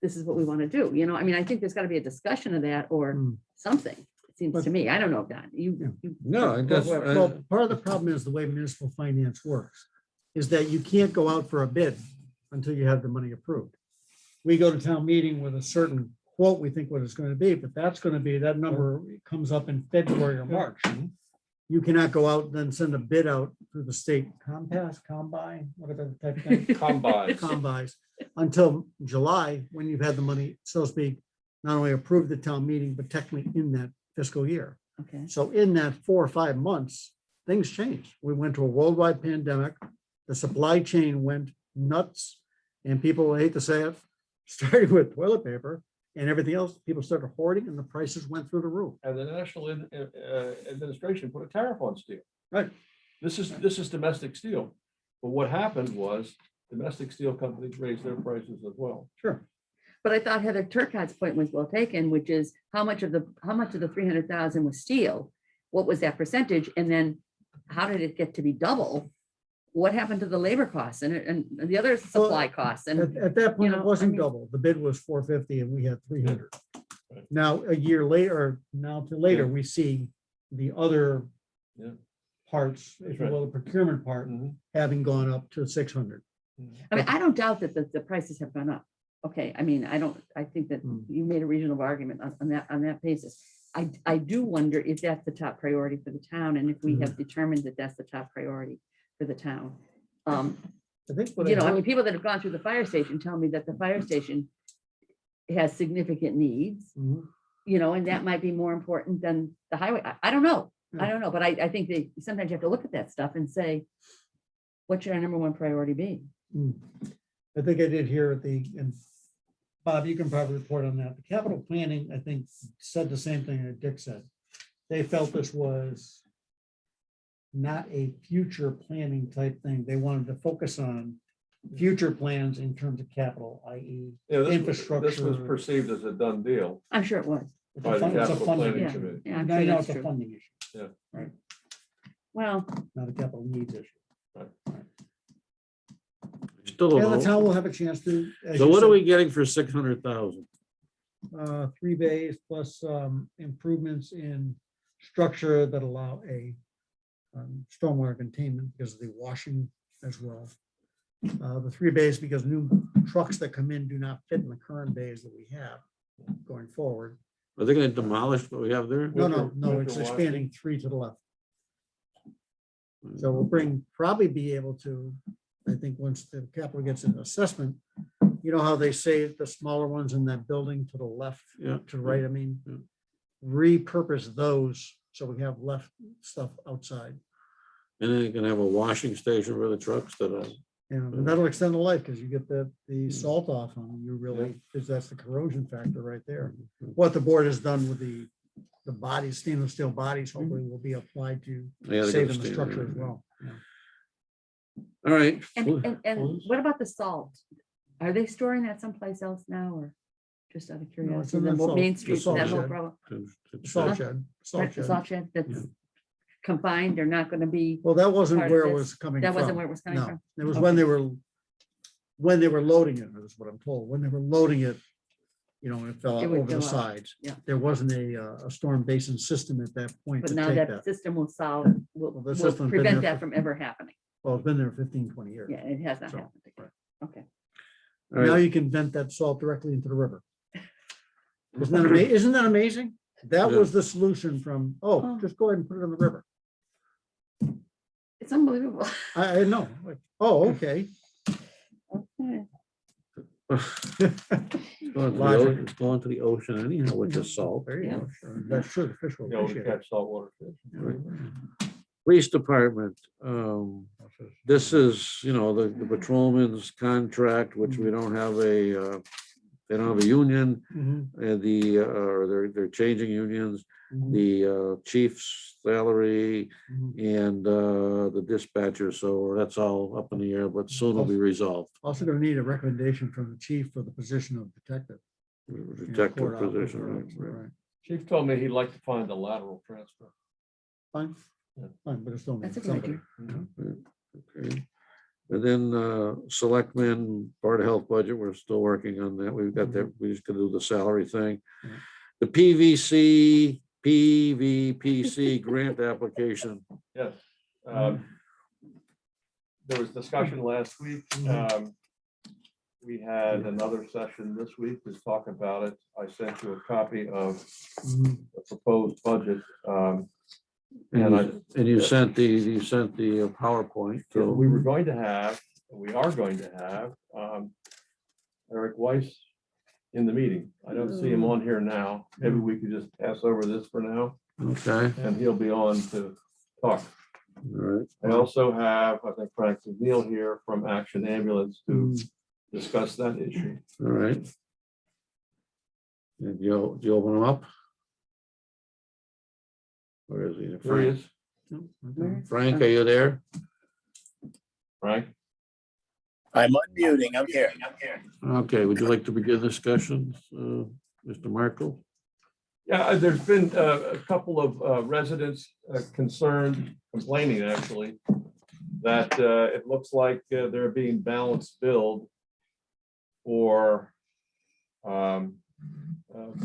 this is what we want to do. You know, I mean, I think there's got to be a discussion of that or something. It seems to me. I don't know, Don. You. No, I guess, Well, part of the problem is the way municipal finance works, is that you can't go out for a bid until you have the money approved. We go to town meeting with a certain quote, we think what it's going to be, but that's going to be, that number comes up in February or March. You cannot go out and then send a bid out through the state combine, whatever the type of thing. Combines until July, when you've had the money, so to speak, not only approved the town meeting, but technically in that fiscal year. Okay. So in that 4 or 5 months, things changed. We went to a worldwide pandemic. The supply chain went nuts, and people, I hate to say it, starting with toilet paper and everything else, people started hoarding and the prices went through the roof. And the National Administration put a tariff on steel. Right. This is domestic steel. But what happened was domestic steel companies raised their prices as well. Sure. But I thought Heather Turcotte's point was well taken, which is how much of the 300,000 was steel? What was that percentage? And then how did it get to be double? What happened to the labor costs and the other supply costs? And At that point, you know, it wasn't I mean- double. The bid was 450 and we had 300. Right. Now, a year later, or now to later, we see the other Yeah. parts, if you will, the procurement part Mhm. having gone up to 600. I mean, I don't doubt that the prices have gone up. Okay, I mean, I think that you made a reasonable argument on that basis. I do wonder if that's the top priority for the town, and if we have determined that that's the top priority for the town. I think what You know, I heard- mean, people that have gone through the fire station tell me that the fire station has significant needs, Mhm. you know, and that might be more important than the highway. I don't know. I don't know, but I think that sometimes you have to look at that stuff and say, what should our number one priority be? I think I did hear at and Bob, you can probably report on that. The capital planning, I think, said the same thing that Dick said. They felt this was not a future planning type thing. They wanted to focus on future plans in terms of capital, i.e. Yeah, this was Infrastructure. perceived as a done deal I'm sure it was. it's by a the fun- it's a capital funding planning Yeah. committee. Yeah, I'm Now sure you know that's it's a true. funding issue, Well, not a capital needs issue. still don't And the know. town will have a chance to. as So you what said, are we getting for 600,000? 3 bays plus improvements in structure that allow a stormwater containment because of the washing as well. The 3 bays because new trucks that come in do not fit in the current bays that we have going forward. Are they gonna demolish what we have there? No, Winter it's washing. expanding 3 to the left. So we'll probably be able to, I think, once the capital gets an assessment, you know how they say the smaller ones in that building to the left, Yeah. to the right, I mean, Yeah. repurpose those so we have left stuff outside. And then you can have a washing station for the trucks that are. And that'll extend the life because you get the salt off on them, you really, because that's the corrosion factor right there. What the board has done with the bodies, stainless steel bodies, hopefully will be applied to Yeah, they saving gotta the stay structure there, as yeah. well. Yeah. All right. and what about the salt? Are they storing that someplace else now, or just out of it's curiosity? in The the Main salt- Street, the salt that whole shed. problem. Salt Huh? shed, Right, salt the shed. salt shed that's Yeah. confined, they're not gonna be, Well, that wasn't part of where it this. was coming that from. wasn't where it was coming No, from? it was when they were loading it, is what I'm told. When they were loading it, you know, it fell It out would over the fill out, sides. yeah. There wasn't a storm basin system at that point But to now take that that. system will solve, will Well, the will system's been prevent there that from ever happening. Well, it's been there 15, 20 years. Yeah, it has not So, happened. again. Okay. All Now right. you can vent that salt directly into the river. Isn't that amazing? That Yeah. was the solution from, Oh. just go ahead and put it on the river. It's unbelievable. I know, like, oh, okay. Okay. It's going to the ocean anyhow with the salt. There you Yeah. go. Sure. That's true. The fish will You know, to appreciate it. catch saltwater fish. Police department, this is, you know, the patrolman's contract, which we don't have they don't have a union, Mhm, and or they're changing unions, mhm, the chief's salary mhm. and the dispatcher, so that's all up in the air, but soon will be resolved. Also gonna need a recommendation from the chief for the position of detective. Detective court operative, position, right. Chief told me he'd like to find a lateral transfer. Fine, Yeah. fine, but it's still That's needs a good somebody. idea. Okay. And then selectmen, Board of Health budget, we're still working on that. We've got that, we just gotta do the salary thing. Yeah. The PVPC grant application. Yes. Um, There was discussion last week. We had another session this week to talk about it. I sent you a copy of Mhm. the proposed budget. And you sent the PowerPoint. So So we were going to have, we are going to have Eric Weiss in the meeting. I don't see him on here now. Maybe we could just pass over this for now, okay, and he'll be on to talk. all right. I also have, I think, Frank Neal here from Action Ambulance to discuss that issue. All right. And you open them up? Where is he? There he is. Frank, are you there? Frank? I'm unmuting. I'm here. Okay, would you like to begin discussions, Mr. Markle? Yeah, there's been a couple of residents concerned, complaining actually, that it looks like they're being balance billed for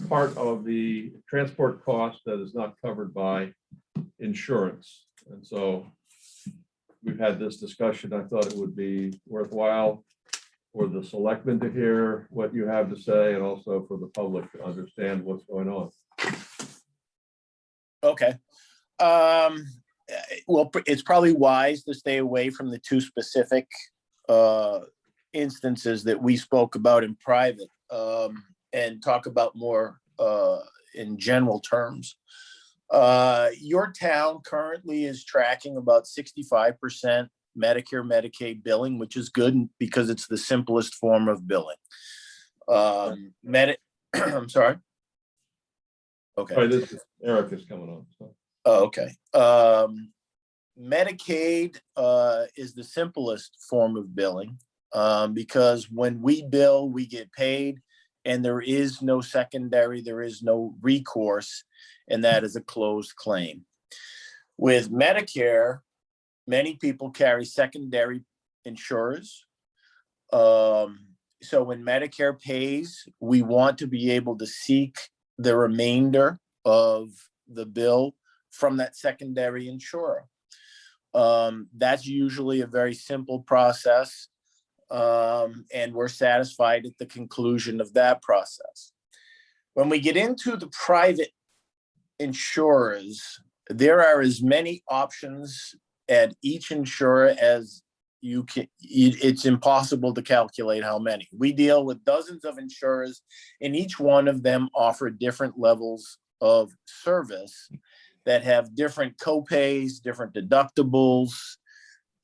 part of the transport cost that is not covered by insurance. And so we've had this discussion. I thought it would be worthwhile for the selectmen to hear what you have to say, and also for the public to understand what's going on. Okay. Well, it's probably wise to stay away from the two specific instances that we spoke about in private, and talk about more in general terms. Your town currently is tracking about 65% Medicare, Medicaid billing, which is good because it's the simplest form of billing. I'm sorry. Okay. All right, this is Eric is coming on. So. Oh, okay. Medicaid is the simplest form of billing because when we bill, we get paid, and there is no secondary, there is no recourse, and that is a closed claim. With Medicare, many people carry secondary insurers. So when Medicare pays, we want to be able to seek the remainder of the bill from that secondary insurer. That's usually a very simple process, and we're satisfied at the conclusion of that process. When we get into the private insurers, there are as many options at each insurer as you can. It's impossible to calculate how many. We deal with dozens of insurers, and each one of them offer different levels of service that have different copays, different deductibles.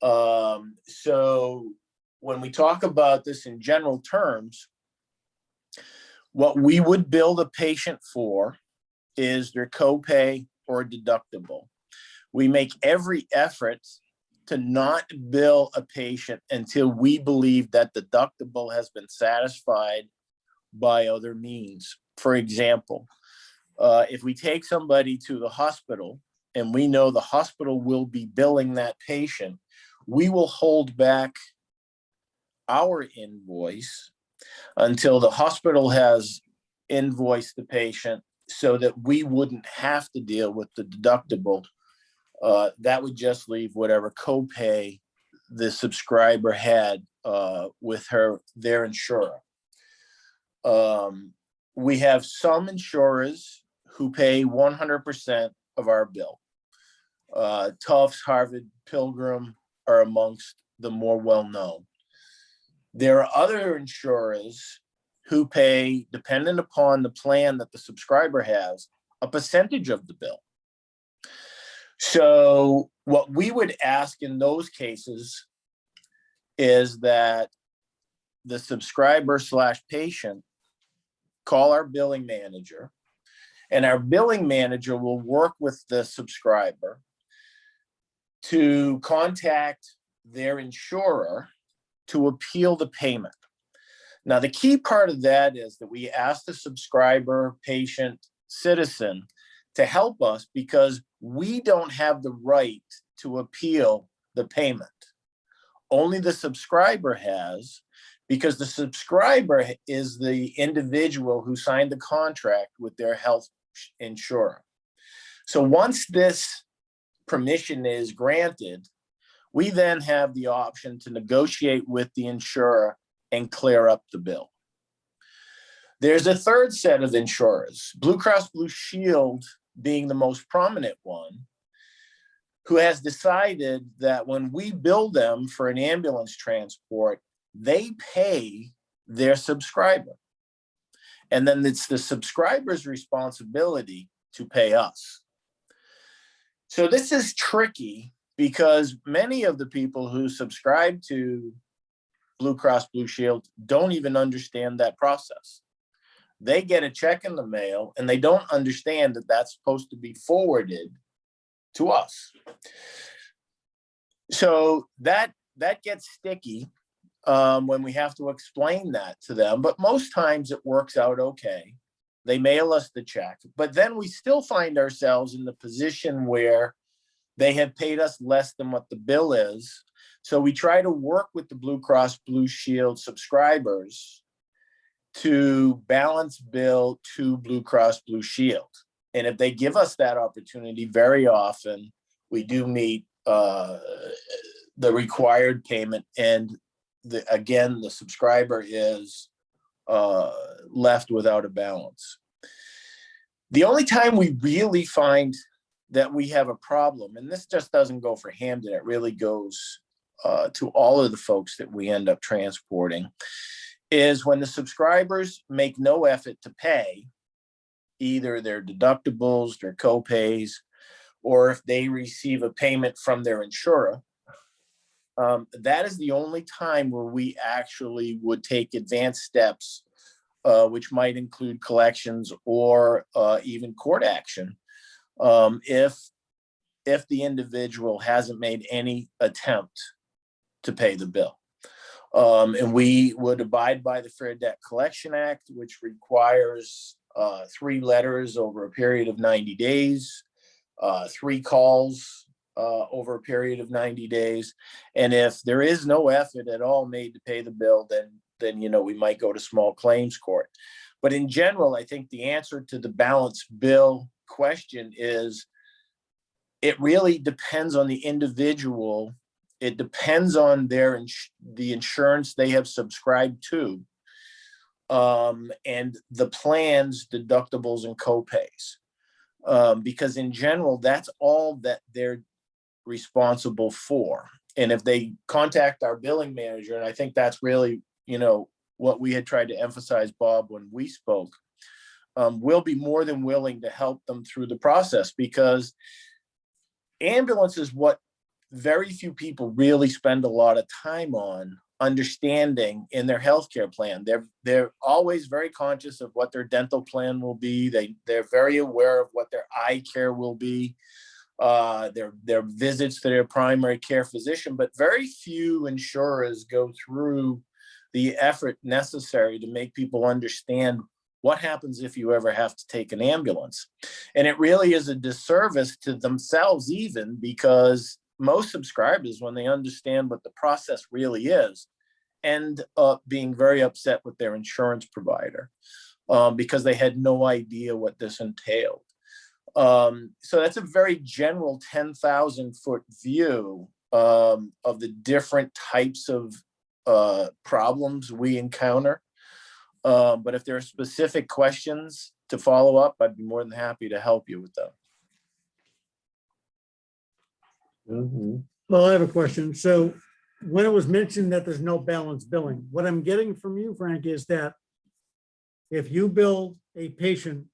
So when we talk about this in general terms, what we would bill the patient for is their copay or deductible. We make every effort to not bill a patient until we believe that deductible has been satisfied by other means. For example, if we take somebody to the hospital and we know the hospital will be billing that patient, we will hold back our invoice until the hospital has invoiced the patient so that we wouldn't have to deal with the deductible. That would just leave whatever copay the subscriber had with their insurer. We have some insurers who pay 100% of our bill. Tufts, Harvard, Pilgrim are amongst the more well-known. There are other insurers who pay, dependent upon the plan that the subscriber has, a percentage of the bill. So what we would ask in those cases is that the subscriber / patient call our billing manager, and our billing manager will work with the subscriber to contact their insurer to appeal the payment. Now, the key part of that is that we ask the subscriber, patient, citizen to help us because we don't have the right to appeal the payment. Only the subscriber has, because the subscriber is the individual who signed the contract with their health insurer. So once this permission is granted, we then have the option to negotiate with the insurer and clear up the bill. There's a third set of insurers, Blue Cross Blue Shield being the most prominent one, who has decided that when we bill them for an ambulance transport, they pay their subscriber. And then it's the subscriber's responsibility to pay us. So this is tricky because many of the people who subscribe to Blue Cross Blue Shield don't even understand that process. They get a check in the mail and they don't understand that that's supposed to be forwarded to us. So that gets sticky when we have to explain that to them, but most times it works out okay. They mail us the check, but then we still find ourselves in the position where they have paid us less than what the bill is. So we try to work with the Blue Cross Blue Shield subscribers to balance bill to Blue Cross Blue Shield. And if they give us that opportunity, very often we do meet the required payment, and again, the subscriber is left without a balance. The only time we really find that we have a problem, and this just doesn't go for Hampden, it really goes to all of the folks that we end up transporting, is when the subscribers make no effort to pay either their deductibles, their co-pays, or if they receive a payment from their insurer. That is the only time where we actually would take advanced steps, which might include collections or even court action, if the individual hasn't made any attempt to pay the bill. And we would abide by the Fair Debt Collection Act, which requires 3 letters over a period of 90 days, 3 calls over a period of 90 days. And if there is no effort at all made to pay the bill, then we might go to small claims court. But in general, I think the answer to the balance bill question is it really depends on the individual. It depends on the insurance they have subscribed to, and the plans, deductibles, and co-pays. Because in general, that's all that they're responsible for. And if they contact our billing manager, and I think that's really, what we had tried to emphasize, Bob, when we spoke, we'll be more than willing to help them through the process, because ambulance is what very few people really spend a lot of time on understanding in their healthcare plan. They're always very conscious of what their dental plan will be. They're very aware of what their eye care will be, their visits to their primary care physician, but very few insurers go through the effort necessary to make people understand what happens if you ever have to take an ambulance. And it really is a disservice to themselves, even because most subscribers, when they understand what the process really is, end up being very upset with their insurance provider because they had no idea what this entailed. So that's a very general 10,000-foot view of the different types of problems we encounter. But if there are specific questions to follow up, I'd be more than happy to help you with them. Well, I have a question. So when it was mentioned that there's no balance billing, what I'm getting from you, Frank, is that if you bill a patient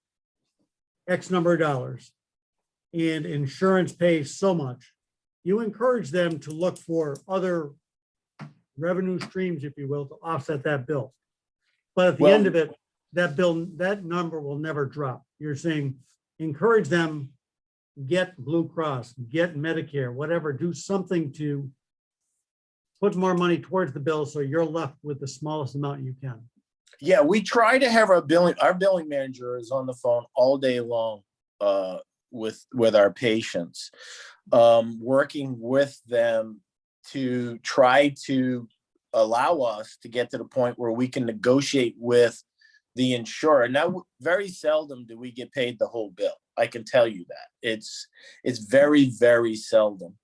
X number of dollars and insurance pays so much, you encourage them to look for other revenue streams, if you will, to offset that bill. But at the Well- end of it, that bill, that number will never drop. You're saying, encourage them, get Blue Cross, get Medicare, whatever, do something to put more money towards the bill so you're left with the smallest amount you can. Yeah, we try to have our billing manager is on the phone all day long with our patients, working with them to try to allow us to get to the point where we can negotiate with the insurer. Now, very seldom do we get paid the whole bill. I can tell you that. It's very, very seldom.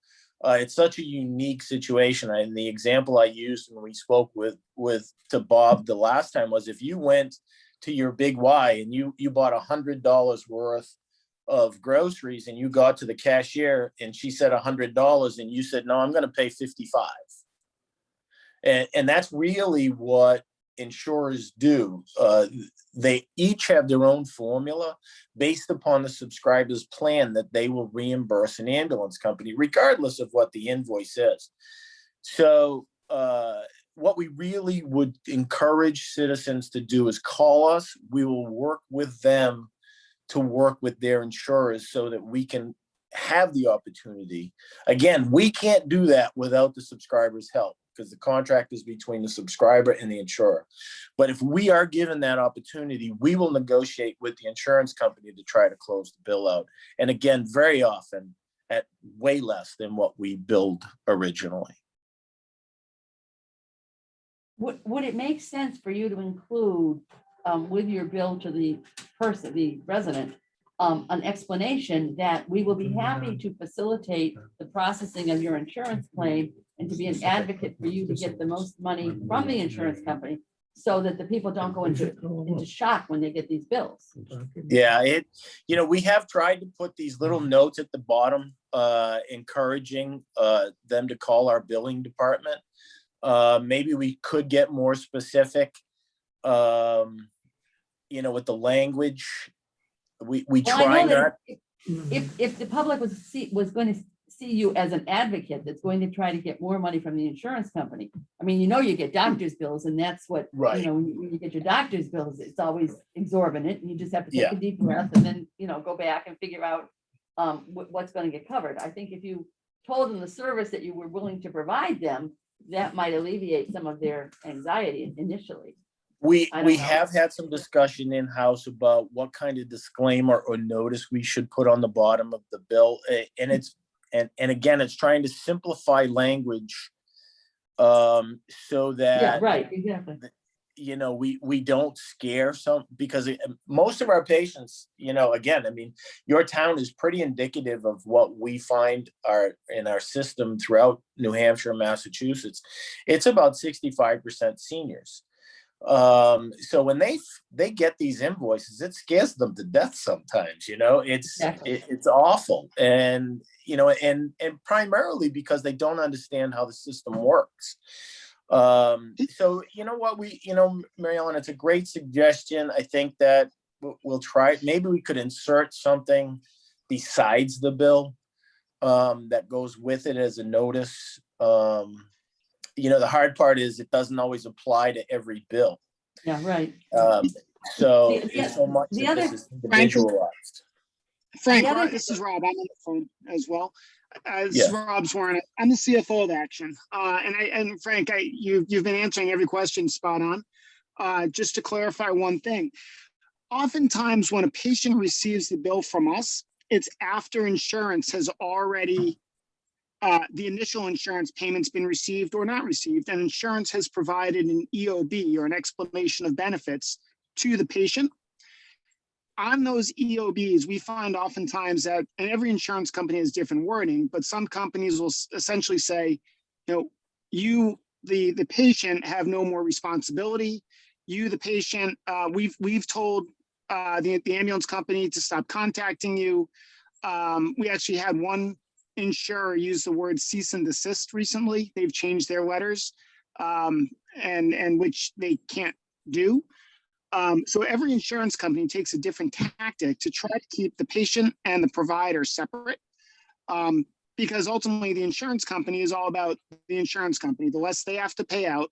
It's such a unique situation. And the example I used when we spoke to Bob the last time was, if you went to your Big Y and you bought $100 worth of groceries and you got to the cashier and she said $100 and you said, no, I'm going to pay 55. And that's really what insurers do. They each have their own formula based upon the subscriber's plan that they will reimburse an ambulance company, regardless of what the invoice is. So what we really would encourage citizens to do is call us. We will work with them to work with their insurers so that we can have the opportunity. Again, we can't do that without the subscriber's help, because the contract is between the subscriber and the insurer. But if we are given that opportunity, we will negotiate with the insurance company to try to close the bill out. And again, very often at way less than what we billed originally. Would it make sense for you to include with your bill to the person, the resident, an explanation that we will be happy to facilitate the processing of your insurance claim and to be an advocate for you to get the most money from the insurance company so that the people don't go into shock when they get these bills? Yeah, we have tried to put these little notes at the bottom, encouraging them to call our billing department. Maybe we could get more specific, with the language. We Well, I try know not. that if the public was going to see you as an advocate that's going to try to get more money from the insurance company. I mean, you get doctor's bills, and that's what, Right. When you get your doctor's bills, it's always exorbitant, and you just have to take Yeah. a deep breath and then, go back and figure out what's going to get covered. I think if you told them the service that you were willing to provide them, that might alleviate some of their anxiety initially. We I don't know. have had some discussion in-house about what kind of disclaimer or notice we should put on the bottom of the bill. And again, it's trying to simplify language so that Yeah, right, exactly. we don't scare because most of our patients, again, I mean, your town is pretty indicative of what we find in our system throughout New Hampshire and Massachusetts. It's about 65% seniors. So when they get these invoices, it scares them to death sometimes. Exactly. It's awful, and and primarily because they don't understand how the system works. So what Mary Ellen, it's a great suggestion. I think that we'll try. Maybe we could insert something besides the bill that goes with it as a notice. The hard part is it doesn't always apply to every bill. Yeah, right. So The- so much the of other- this is individualized. Frank, The other- this is Rob. I'm on the phone as well. This Yeah. is Rob Swarn. I'm the CFO of Action. And Frank, you've been answering every question spot on. Just to clarify one thing. Oftentimes when a patient receives the bill from us, it's after insurance has already, the initial insurance payment's been received or not received, and insurance has provided an EOB or an explanation of benefits to the patient. On those EOBs, we find oftentimes that, and every insurance company has different wording, but some companies will essentially say, you, the patient, have no more responsibility. You, the patient, we've told the ambulance company to stop contacting you. We actually had one insurer use the word cease and desist recently. They've changed their letters, and which they can't do. So every insurance company takes a different tactic to try to keep the patient and the provider separate. because ultimately the insurance company is all about the insurance company. The less they have to pay out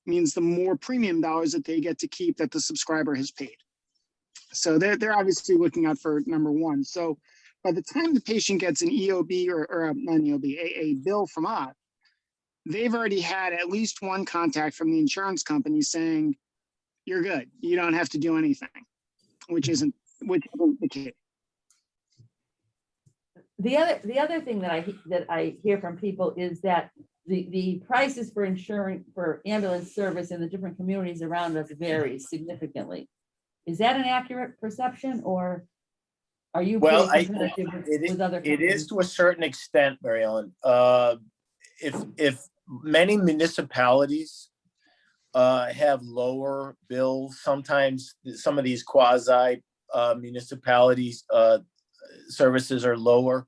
means the more premium dollars that they get to keep that the subscriber has paid. So they're obviously looking out for number one. So by the time the patient gets an EOB or not an EOB, a bill from us, they've already had at least one contact from the insurance company saying, you're good. You don't have to do anything, which isn't the case. The other thing that I hear from people is that the prices for insurance for ambulance service in the different communities around us vary significantly. Is that an accurate perception, or are you Well, pretty competitive with other it is companies? to a certain extent, Mary Ellen. If many municipalities have lower bills, sometimes some of these quasi municipalities services are lower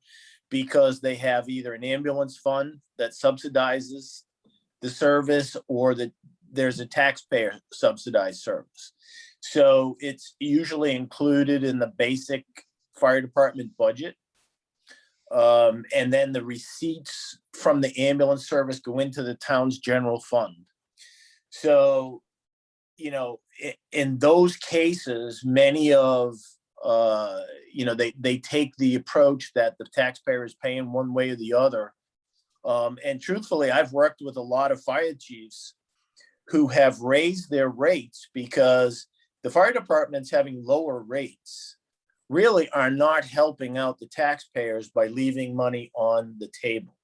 because they have either an ambulance fund that subsidizes the service or that there's a taxpayer subsidized service. So it's usually included in the basic fire department budget. And then the receipts from the ambulance service go into the town's general fund. So, you know, in those cases, many of, you know, they take the approach that the taxpayer is paying one way or the other. And truthfully, I've worked with a lot of fire chiefs who have raised their rates because the fire departments having lower rates really are not helping out the taxpayers by leaving money on the table.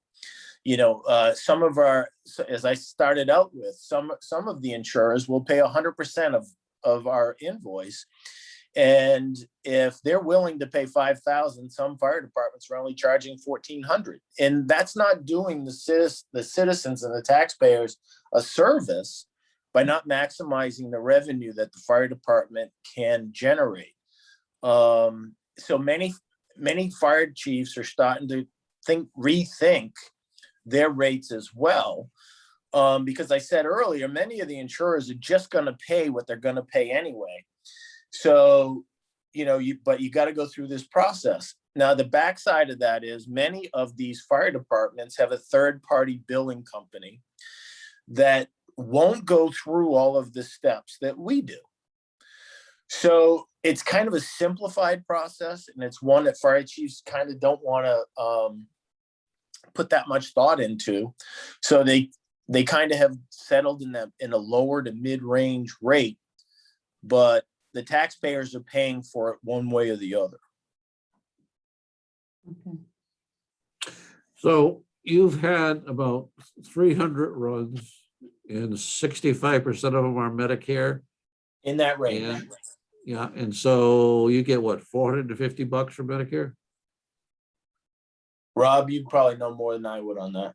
You know, some of our, as I started out with, some of the insurers will pay 100% of our invoice. And if they're willing to pay $5,000, some fire departments are only charging $1,400. And that's not doing the citizens and the taxpayers a service by not maximizing the revenue that the fire department can generate. So many fire chiefs are starting to rethink their rates as well. Because I said earlier, many of the insurers are just going to pay what they're going to pay anyway. So, you know, but you got to go through this process. Now, the backside of that is many of these fire departments have a third-party billing company that won't go through all of the steps that we do. So it's kind of a simplified process, and it's one that fire chiefs kind of don't want to put that much thought into. So they kind of have settled in a lower to mid-range rate, but the taxpayers are paying for it one way or the other. Okay. So you've had about 300 runs and 65% of them are Medicare. In that range. And yeah, and so you get what, $450 for Medicare? Rob, you probably know more than I would on that.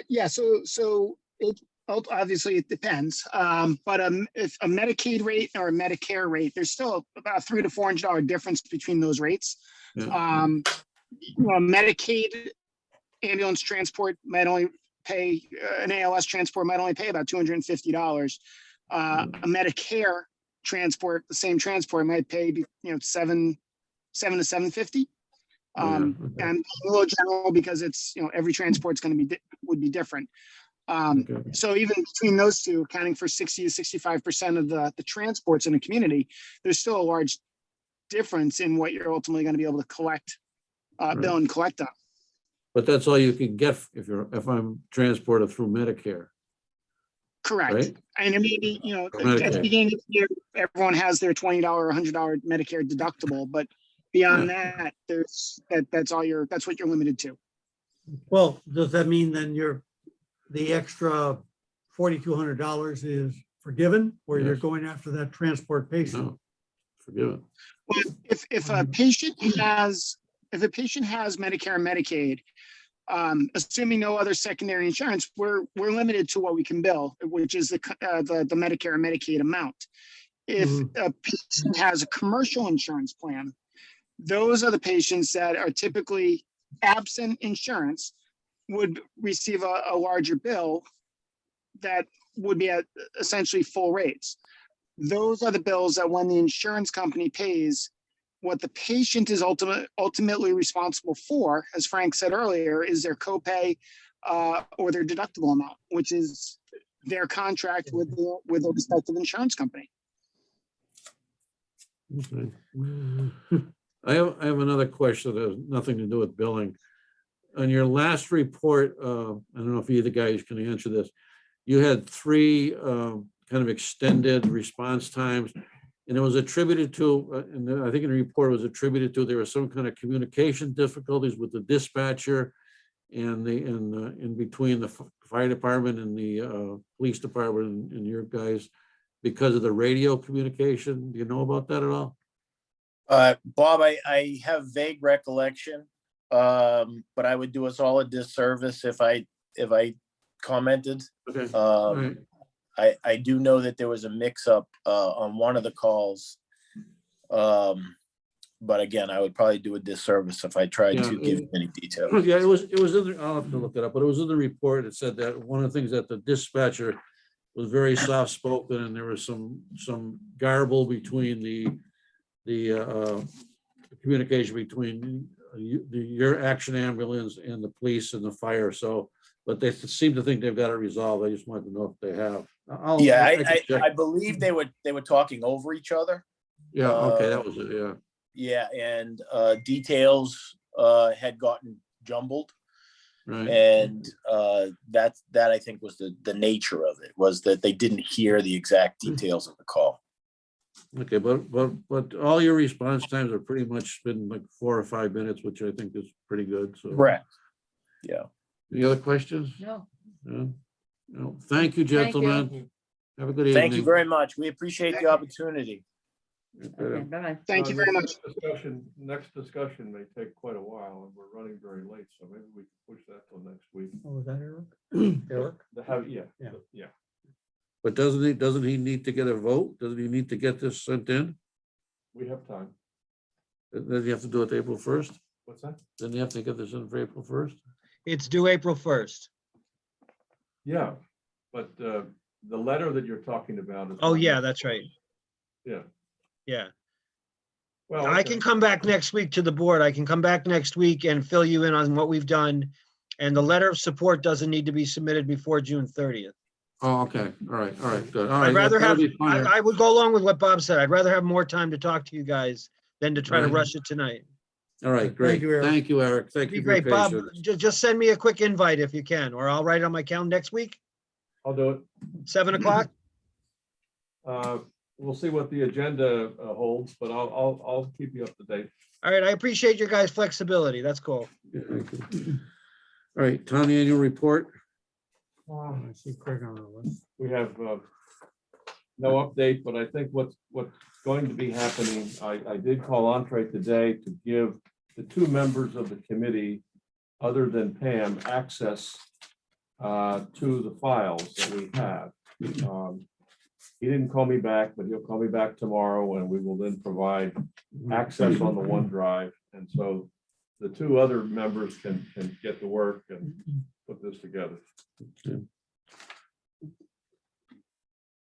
Yeah, so it obviously it depends. But if a Medicaid rate or a Medicare rate, there's still about $300 to $400 difference between those rates. Yeah. You know, Medicaid ambulance transport might only pay an ALS transport might only pay about $250. A Medicare transport, the same transport, might pay $700 to $750. Okay. And a little general because it's every transport's going to would be different. Okay. So even between those two, accounting for 60 to 65% of the transports in a community, there's still a large difference in what you're ultimately going to be able to collect, bill and collect on. But that's all you can get if I'm transported through Medicare. Correct. Right? And it may be, at Medicaid. the beginning of the year, everyone has their $20 or $100 Medicare deductible, but beyond that, that's what you're limited to. Well, does that mean then the extra $4,200 is forgiven, or you're Yes. going after that transport patient? No, forgive it. Well, if a patient has Medicare and Medicaid, assuming no other secondary insurance, we're limited to what we can bill, which is the Medicare and Medicaid amount. If a patient has a commercial insurance plan, those are the patients that are typically absent insurance would receive a larger bill that would be at essentially full rates. Those are the bills that when the insurance company pays, what the patient is ultimately responsible for, as Frank said earlier, is their copay or their deductible amount, which is their contract with the respective insurance company. Okay. I have another question that has nothing to do with billing. On your last report, I don't know if either guys can answer this. You had 3 kind of extended response times, and it was attributed to, and I think in the report it was attributed to, there was some kind of communication difficulties with the dispatcher and in between the fire department and the police department and your guys because of the radio communication. Do you know about that at all? Bob, I have vague recollection, but I would do us all a disservice if I commented. Okay. All right. I do know that there was a mix-up on one of the calls. But again, I would probably do a disservice if I tried to give any details. Yeah, it was in the, I'll have to look it up, but it was in the report. It said that one of the things that the dispatcher was very soft-spoken, and there was some garble between the communication between your action ambulance and the police and the fire. So, but they seem to think they've got it resolved. I just wanted to know if they have. I believe they were talking over each other. Yeah, okay, that was it, yeah. Yeah, and details had gotten jumbled. Right. And that I think was the nature of it, was that they didn't hear the exact details of the call. Okay, but all your response times are pretty much been like 4 or 5 minutes, which I think is pretty good. So Correct. Yeah. Any other questions? No. No. No. Thank you, gentlemen. Have a good evening. Thank you very much. We appreciate the opportunity. Okay, bye-bye. Thank you very much. Next discussion may take quite a while, and we're running very late, so maybe we can push that till next week. Oh, was that Eric? Eric? Yeah. But doesn't he need to get a vote? Doesn't he need to get this sent in? We have time. Does he have to do it April 1st? What's that? Then you have to get this in for April 1st? It's due April 1st. Yeah, but the letter that you're talking about is. Oh, yeah, that's right. Yeah. Yeah. Well, I can come back next week to the board. I can come back next week and fill you in on what we've done. And the letter of support doesn't need to be submitted before June 30th. Oh, okay. All right, good. All right. I'd rather that'll have, be fine. I would go along with what Bob said. I'd rather have more time to talk to you guys than to try to Right. rush it tonight. All right, great. you, Eric. Thank you, Eric. Thank Be you for your great. Bob, patience. just send me a quick invite if you can, or I'll write it on my calendar next week, I'll do it. 7 o'clock. We'll see what the agenda holds, but I'll keep you up to date. All right. I appreciate your guys' flexibility. That's cool. Yeah, thank you. All right, town annual report. I see Craig on the list. We have no update, but I think what's going to be happening, I did call Entree today to give the 2 members of the committee, other than Pam, access to the files that we have. He didn't call me back, but he'll call me back tomorrow, and we will then provide access on the OneDrive. And so the 2 other members can get to work and put this together.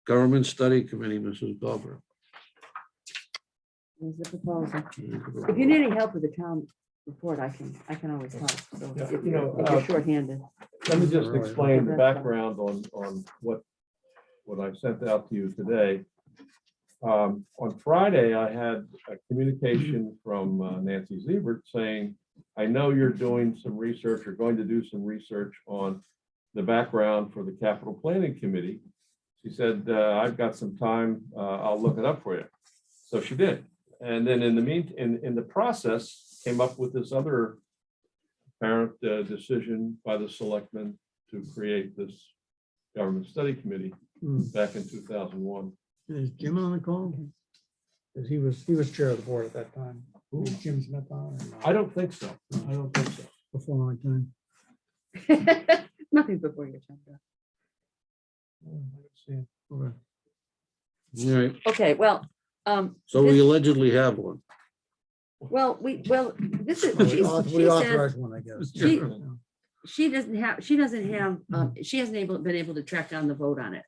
Government Study Committee, Mrs. Glover. There's the proposal. If you need any help with the town report, I can always help. So Yeah, if you know, if you're shorthanded. Let me just explain the background on what I sent out to you today. On Friday, I had a communication from Nancy Ziebert saying, I know you're doing some research, or going to do some research on the background for the capital planning committee. She said, I've got some time, I'll look it up for you. So she did. And then in the process, came up with this other apparent decision by the selectmen to create this government study committee back in 2001. Is Jim on the call? Because he was chair of the board at that time. Is Jim Smith on? or not? I don't think so. Before my time. Nothing before your time. Okay. All right, Okay, well, so we allegedly have one. this is, We she says, authorized one, I guess. she hasn't been able to track down the vote on it.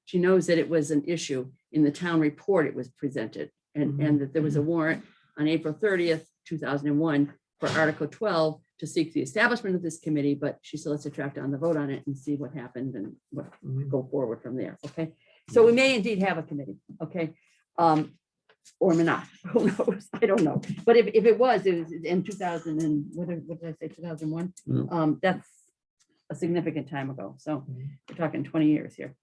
She knows that it was an issue in the town report. It was presented and that there was a warrant on April 30th, 2001 for Article 12 to seek the establishment of this committee, but she still has to track down the vote on it and see what happened and what go forward from there. Okay, so we may indeed have a committee. Okay, or may not. Who knows? I don't know. But if it was in 2000 and what did I say? 2001. That's a significant time ago. So we're talking 20 years here.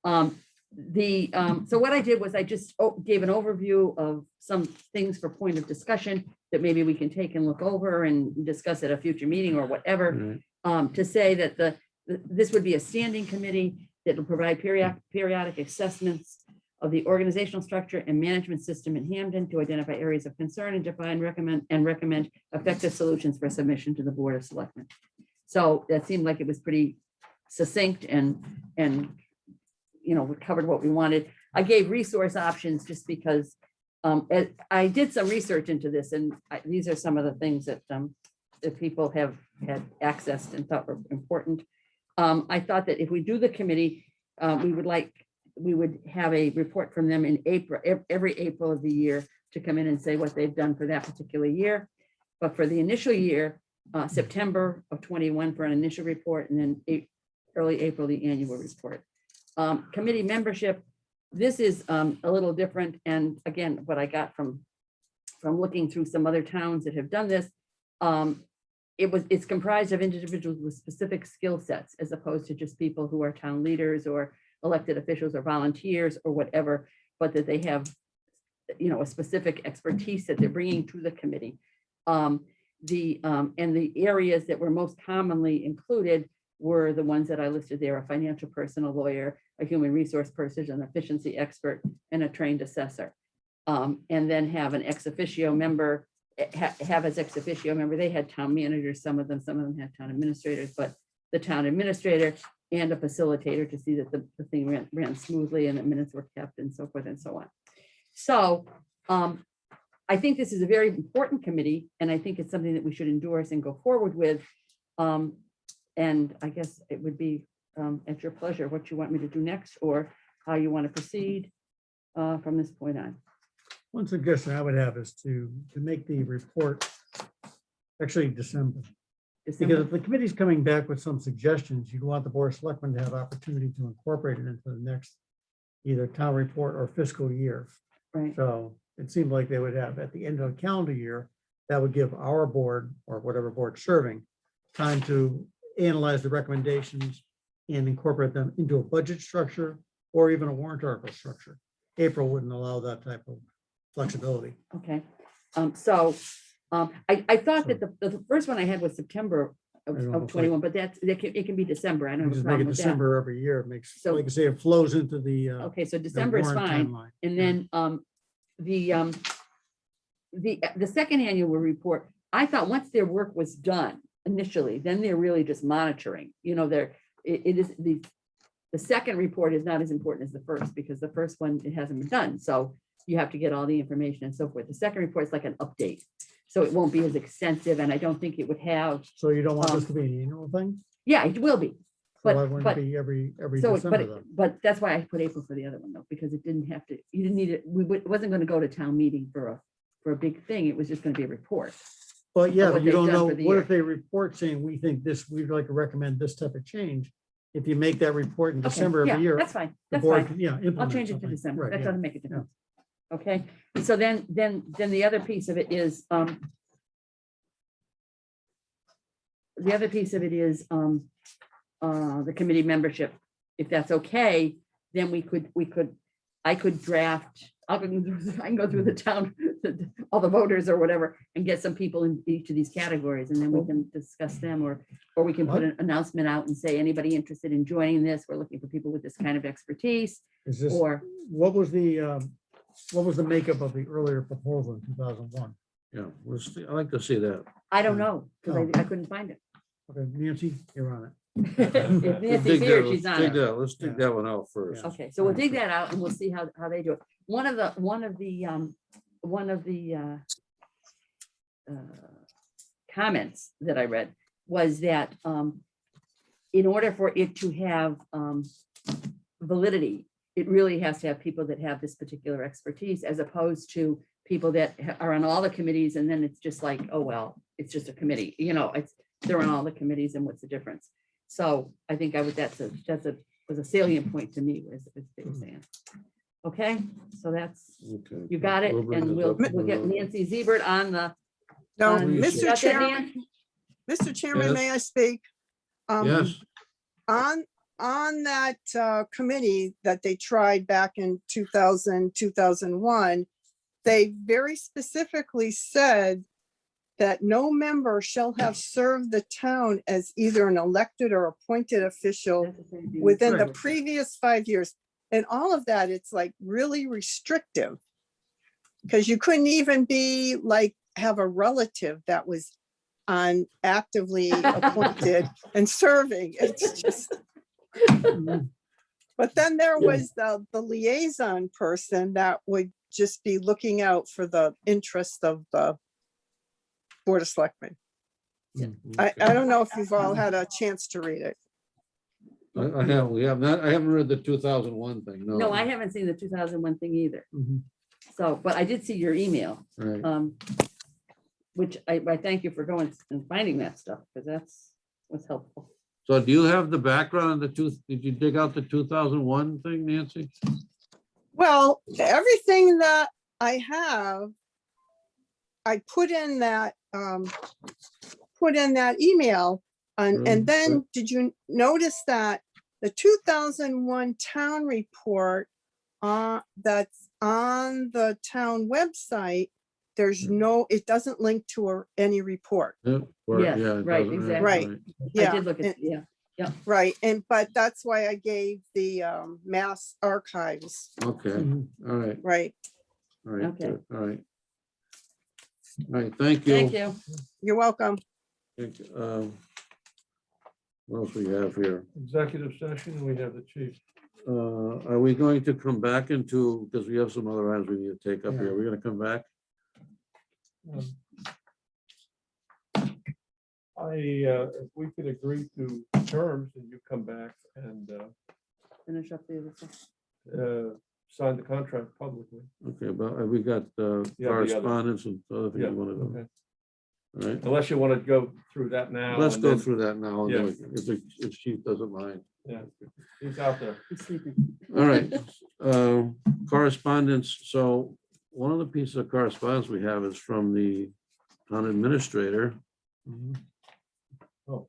So what I did was I just gave an overview of some things for point of discussion that maybe we can take and look over and discuss at a future meeting or whatever, to say that this would be a standing committee that will provide periodic assessments of the organizational structure and management system in Hampden to identify areas of concern and define, recommend effective solutions for submission to the Board of Selectmen. So that seemed like it was pretty succinct and we covered what we wanted. I gave resource options just because I did some research into this, and these are some of the things that people have had accessed and thought were important. I thought that if we do the committee, we would have a report from them in April, every April of the year, to come in and say what they've done for that particular year. But for the initial year, September of 21 for an initial report, and then early April, the annual report. Committee membership, this is a little different. And again, what I got from looking through some other towns that have done this, it's comprised of individuals with specific skill sets, as opposed to just people who are town leaders or elected officials or volunteers or whatever, but that they have, a specific expertise that they're bringing to the committee. And the areas that were most commonly included were the ones that I listed there: a financial person, a lawyer, a human resource person, an efficiency expert, and a trained assessor. And then have an ex officio member, have as ex officio member, they had town managers, some of them had town administrators, but the town administrator and a facilitator to see that the thing ran smoothly and the minutes were kept and so forth and so on. So I think this is a very important committee, and I think it's something that we should endorse and go forward with. And I guess it would be at your pleasure what you want me to do next, or how you want to proceed from this point on. One suggestion I would have is to make the report actually December. Because if the committee's coming back with some suggestions, you want the Board of Selectmen to have opportunity to incorporate it into the next either town report or fiscal year. Right. So it seemed like they would have at the end of the calendar year, that would give our board or whatever board serving time to analyze the recommendations and incorporate them into a budget structure or even a warrant article structure. April wouldn't allow that type of flexibility. Okay. I thought that the first one I had was September of 21, but it can be December. I don't We have a just make problem it with that. December every year. It makes, So- like I say, it flows into the Okay, so the December is warrant fine. timeline. And then the second annual report, I thought once their work was done initially, then they're really just monitoring. The second report is not as important as the first, because the first one, it hasn't been done. So you have to get all the information and so forth. The second report is like an update. So it won't be as extensive, and I don't think it would have, So you don't want this to be an annual thing? yeah, it will be. So But- why wouldn't but- it be every So, December then? but that's why I put April for the other one though, because it didn't have to, you didn't need it, it wasn't going to go to town meeting for a big thing. It was just going to be a report. Well, yeah, what but you they've don't done know, for the what year. if they report saying, we think this, we'd like to recommend this type of change? If you make that report in Okay, December yeah, every year, that's fine. the That's board, fine. can, yeah. I'll implement change it to something. December. Right, That yeah. doesn't make a difference. Okay, so then the other piece of it is, the committee membership. If that's okay, then I could draft, I can go through the town, all the voters or whatever, and get some people in each of these categories, and then we can discuss them, or we can put an announcement out and say, anybody interested in joining this, we're looking for people with this kind of expertise, Is this, or, what was the makeup of the earlier proposal in 2001? Yeah, I'd like to see that. I don't know, because Oh. I couldn't find it. Okay, Nancy, you're on it. If Nancy's Dig here, that- she's on dig it. that- Let's dig that one out first. Okay, so we'll dig that out and we'll see how they do it. One of the comments that I read was that in order for it to have validity, it really has to have people that have this particular expertise, as opposed to people that are on all the committees, and then it's just like, oh, well, it's just a committee, they're on all the committees, and what's the difference? So I think was a salient point to me, as they were saying. Okay, so that's, Okay. you got it, bring and this we'll up get for- Nancy Ziebert on the. No, on- Appreciate You Mr. got that, Chairman, Nan? Mr. Chairman, Yes. may I speak? Yes, On that committee that they tried back in 2001, they very specifically said that no member shall have served the town as either an elected or appointed official That's the same thing. within the Right. previous 5 years. And all of that, it's like really restrictive. Because you couldn't even be like, have a relative that was on actively appointed and serving. It's just, but then there was the liaison person that would just be looking out for the interest of the Board of Selectmen. I don't know if you've all had a chance to read it. I haven't read the 2001 thing, no. No, I haven't seen the 2001 thing either. Mhm. So, but I did see your email, Right. which I thank you for going and finding that stuff, because that's what's helpful. So do you have the background on did you dig out the 2001 thing, Nancy? Well, everything that I have, I put in that email. And then did you notice that the 2001 town report that's on the town website, there's no, it doesn't link to any report. Yeah, Yes, it right, doesn't- exactly. Right. I Yeah, did look at, and- yeah, right. But that's why I gave the Mass Archives, Okay, Mhm. all right, right? all right, Okay. good, all right. All right, thank you. thank you. You're welcome. What else we have here? Executive session, and we have the chief. Are we going to come back into, because we have some other items we need to take up here. We're gonna come back? If we could agree to terms, and you come back and Finish up the other stuff. sign the contract publicly. Okay, but we got other. correspondence and other things Yeah, you want to do. okay. All right, Unless you want to go through that now. let's and go then- through that now, and then Yeah. if chief doesn't mind. Yeah, he's out there. He's sleeping. All right, correspondence. So one of the pieces of correspondence we have is from the town administrator. Oh.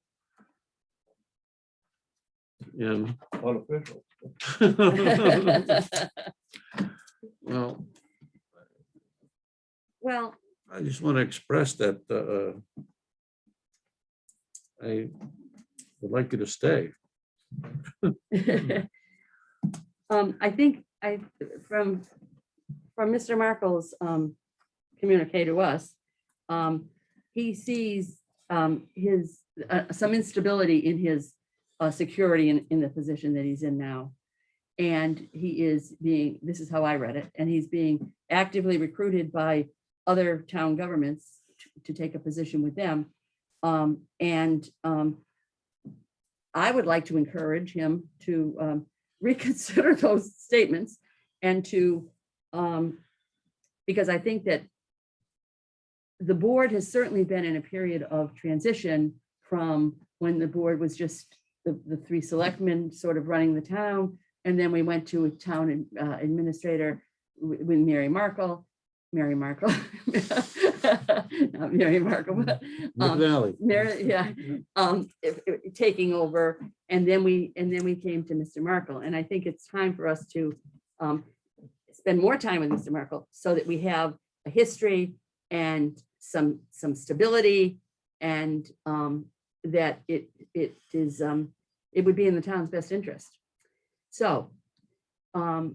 And, Unofficial. well, Well, I just want to express that I would like you to stay. I think from Mr. Markle's communique to us, he sees his some instability in his security in the position that he's in now. And he is being, this is how I read it, and he's being actively recruited by other town governments to take a position with them. I would like to encourage him to reconsider those statements and to, because I think that the board has certainly been in a period of transition from when the board was just the three selectmen sort of running the town. And then we went to a town administrator with Mary Markle, not Mary Markle, but McNally. Mary, yeah, taking over, and then we came to Mr. Markle, and I think it's time for us to spend more time with Mr. Markle so that we have a history and some stability, and that it is it would be in the town's best interest. So, you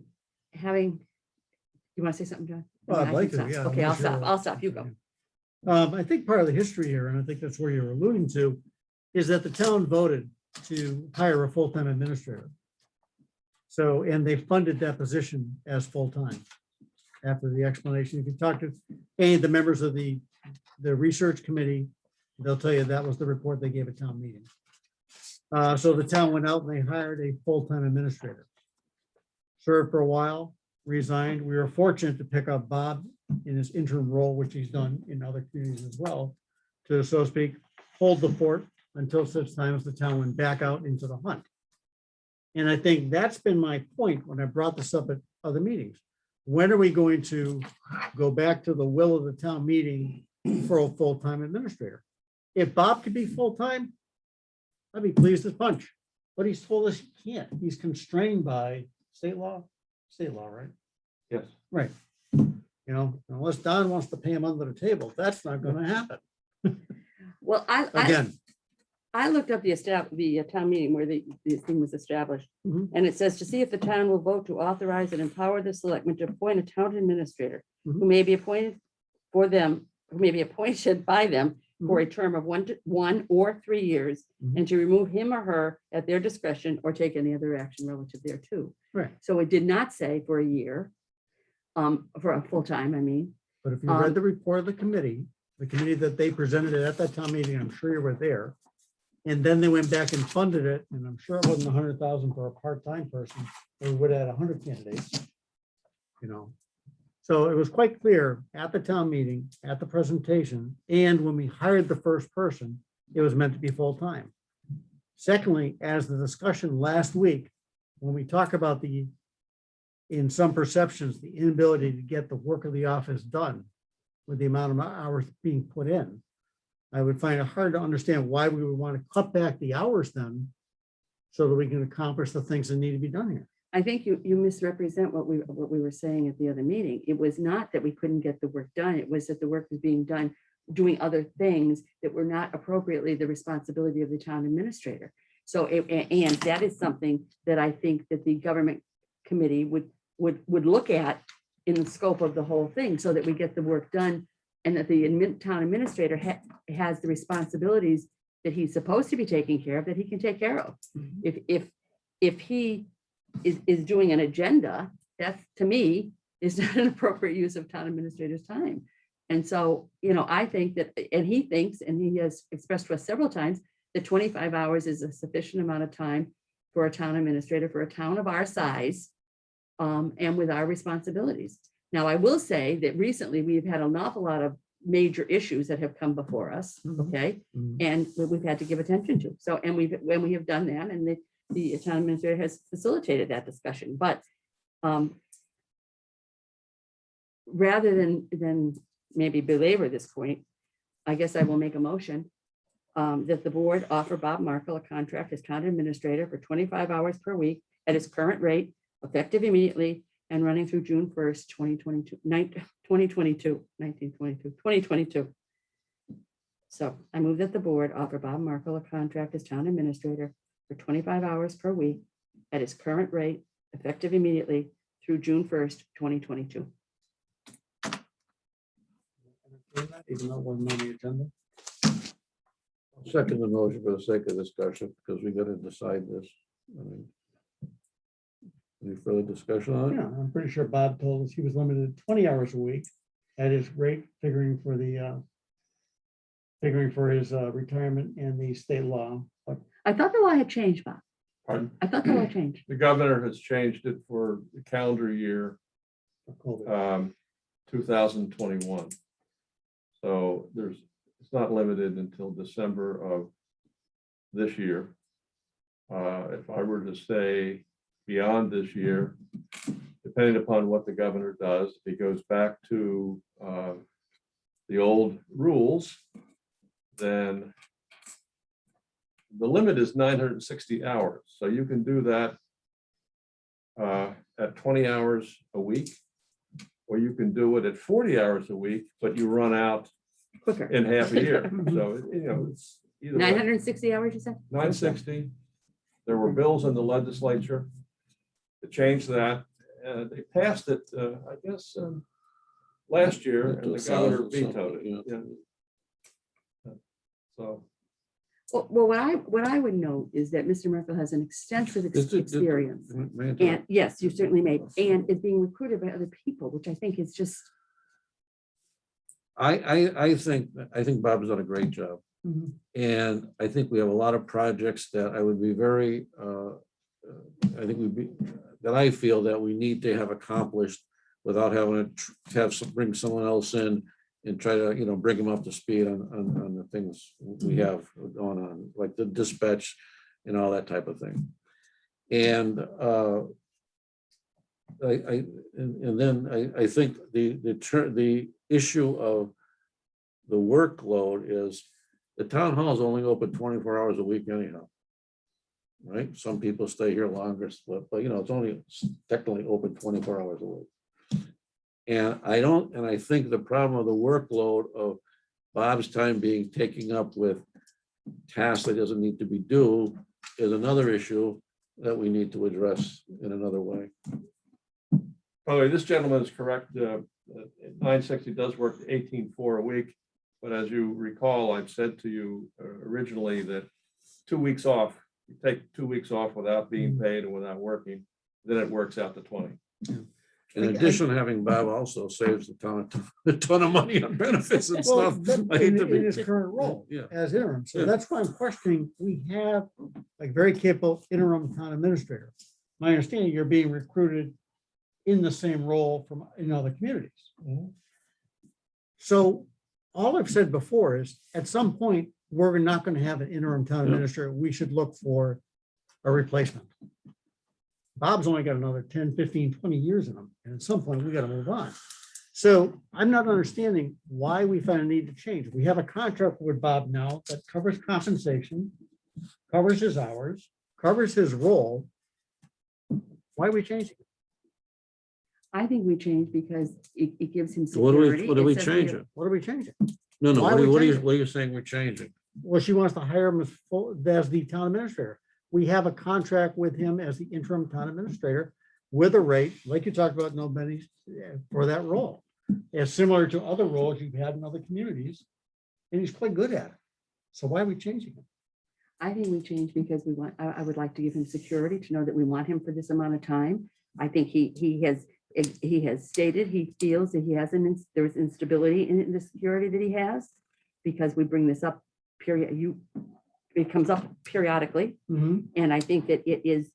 want to say something, John? Well, I'd I like can to, stop. yeah. Okay, unless I'll stop, you go. I think part of the history here, and I think that's where you're alluding to, is that the town voted to hire a full-time administrator. So, and they funded that position as full-time. After the explanation, if you talk to any of the members of the research committee, they'll tell you that was the report they gave at town meeting. So the town went out and they hired a full-time administrator. Served for a while, resigned. We were fortunate to pick up Bob in his interim role, which he's done in other communities as well, to, so to speak, hold the fort until such time as the town went back out into the hunt. And I think that's been my point when I brought this up at other meetings. When are we going to go back to the will of the town meeting for a full-time administrator? If Bob could be full-time, I'd be pleased as punch, but he's told us he can't. He's constrained by state law, right? Yes. Right. You know, unless Don wants to pay him under the table, that's not gonna happen. Well, Again, I looked up the town meeting where the thing was established. Mhm. And it says to see if the town will vote to authorize and empower the selectmen to appoint a town administrator who Mhm. may be appointed for them, who may be appointed by them for a term of 1 or 3 years, Mhm. and to remove him or her at their discretion or take any other action relative thereto. right. So it did not say for a year, for a full time, I mean. But if you read the report of the committee that they presented it at that town meeting, I'm sure you were there. And then they went back and funded it, and I'm sure it wasn't 100,000 for a part-time person, or we would have had 100 candidates. You know, so it was quite clear at the town meeting, at the presentation, and when we hired the first person, it was meant to be full-time. Secondly, as the discussion last week, when we talk about in some perceptions, the inability to get the work of the office done with the amount of hours being put in, I would find it hard to understand why we would want to cut back the hours then so that we can accomplish the things that need to be done here. I think you misrepresent what we were saying at the other meeting. It was not that we couldn't get the work done. It was that the work was being done, doing other things that were not appropriately the responsibility of the town administrator. So, and that is something that I think that the government committee would look at in the scope of the whole thing, so that we get the work done, and that the town administrator has the responsibilities that he's supposed to be taking care of, that he can take care of. If he is doing an agenda, that to me is not an appropriate use of town administrator's time. And so, you know, I think that, and he thinks, and he has expressed to us several times, that 25 hours is a sufficient amount of time for a town administrator, for a town of our size, and with our responsibilities. Now, I will say that recently we've had an awful lot of major issues that have come before us, okay? And we've had to give attention to. So, and we have done that, and the town administrator has facilitated that discussion. But rather than maybe belabor this point, I guess I will make a motion that the board offer Bob Markle a contract as town administrator for 25 hours per week at his current rate, effective immediately and running through June 1st, 2022. So I move that the board offer Bob Markle a contract as town administrator for 25 hours per week at his current rate, effective immediately through June 1st, 2022. Even though it wasn't on the agenda. Second the motion for the sake of discussion, because we got to decide this. I mean, any further discussion on it? Yeah, I'm pretty sure Bob told us he was limited to 20 hours a week at his rate, figuring for his retirement and the state law. But I thought the law had changed, Bob. Pardon? I thought the law changed. The governor has changed it for the calendar year for COVID. 2021. So it's not limited until December of this year. If I were to say beyond this year, depending upon what the governor does, if he goes back to the old rules, then the limit is 960 hours. So you can do that at 20 hours a week, or you can do it at 40 hours a week, but you run out Quicker. in half a year. So, you know, it's either way. 960 hours, you said? 960. There were bills in the legislature to change that. They passed it, I guess, last year, and the governor 2000 something, vetoed it. yeah. Yeah. So, Well, what I would note is that Mr. Merkel has an extensive experience. And yes, you certainly may, and is being recruited by other people, which I think is just, I think Bob's done a great job. Mhm. And I think we have a lot of projects that I would be very I think that I feel that we need to have accomplished without having to bring someone else in and try to, bring them up to speed on the things we have going on, like the dispatch and all that type of thing. And I think the issue of the workload is the town hall is only open 24 hours a week anyhow. Right? Some people stay here longer, but it's only technically open 24 hours a week. And I think the problem of the workload of Bob's time being taken up with tasks that doesn't need to be due is another issue that we need to address in another way. By the way, this gentleman is correct. 960 does work 18.4 a week. But as you recall, I've said to you originally that 2 weeks off, you take 2 weeks off without being paid and without working, then it works out to 20. In addition, having Bob also saves the town a ton of money on benefits and Well, stuff. that- I hate to in be- his current role Yeah. as interim. So Yeah. that's why I'm questioning, we have like very capable interim town administrator. My understanding, you're being recruited in the same role from in other communities. Mhm. So all I've said before is at some point, we're not going to have an interim town Yeah. administrator. We should look for a replacement. Bob's only got another 10, 15, 20 years in him. And at some point, we got to move on. So I'm not understanding why we find a need to change. We have a contract with Bob now that covers compensation, covers his hours, covers his role. Why are we changing? I think we changed because it gives him So what security. do we It says change it? What are we changing? No, Why what are we are you changing? what are you saying we're changing? Well, she wants to hire him as the town administrator. We have a contract with him as the interim town administrator with a rate, like you talked about, nobody's for that role. It's similar to other roles you've had in other communities, and he's quite good at it. So why are we changing it? I think we changed because I would like to give him security to know that we want him for this amount of time. I think he has stated he feels that there's instability in the security that he has because we bring this up it comes up periodically. And I think that it is.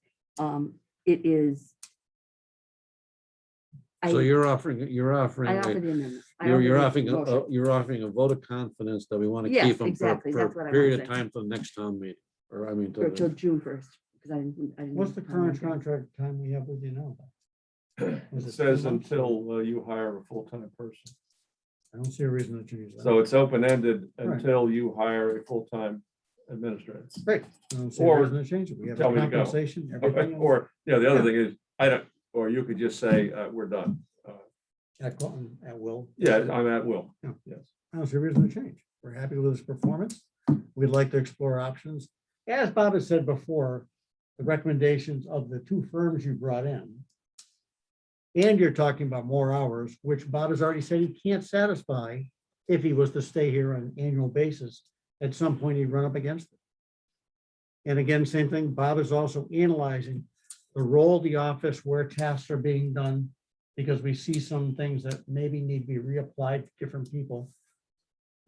So you're offering, I offer the amendment. I offer you're the offering, motion. you're offering a vote of confidence that we want to Yes, keep them exactly. for That's what a I period wanna of say. time till the next town meeting, or I mean. Till June 1st, because I didn't. What's the current contract time we have with you now? Was It it says 2 months? until you hire a full-time person. I don't see a reason to change that. So it's open-ended Right. until you hire a full-time administrator. Great. I don't see a Or reason to change it. We have tell me to go. compensation, everything. Or, the other thing is, or you could just say, we're done. At will. Yeah, I'm at will. Yeah. Yes. I don't see a reason to change. We're happy with his performance. We'd like to explore options. As Bob has said before, the recommendations of the 2 firms you brought in. And you're talking about more hours, which Bob has already said he can't satisfy if he was to stay here on an annual basis. At some point, he'd run up against it. And again, same thing, Bob is also analyzing the role of the office where tasks are being done, because we see some things that maybe need to be reapplied to different people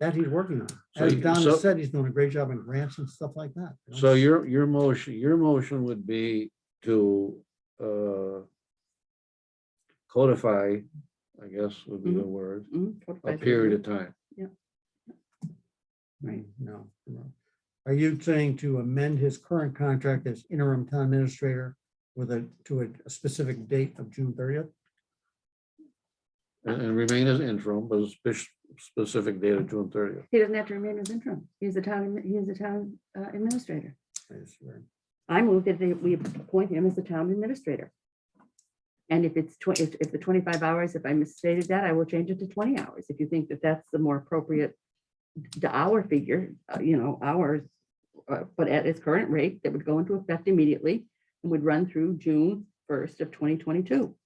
that he's working on. As Don has said, he's doing a great job in grants and stuff like that. So your motion would be to codify, I guess would be the word, a period of time. Right. No. Are you saying to amend his current contract as interim town administrator to a specific date of June 30th? And remain as interim, but a specific date of June 30th. He doesn't have to remain as interim. He's a town administrator. I move that we appoint him as the town administrator. And if it's if the 25 hours, if I misstated that, I will change it to 20 hours. If you think that that's the more appropriate, the hour figure, hours, but at its current rate, that would go into effect immediately and would run through June 1st of 2022.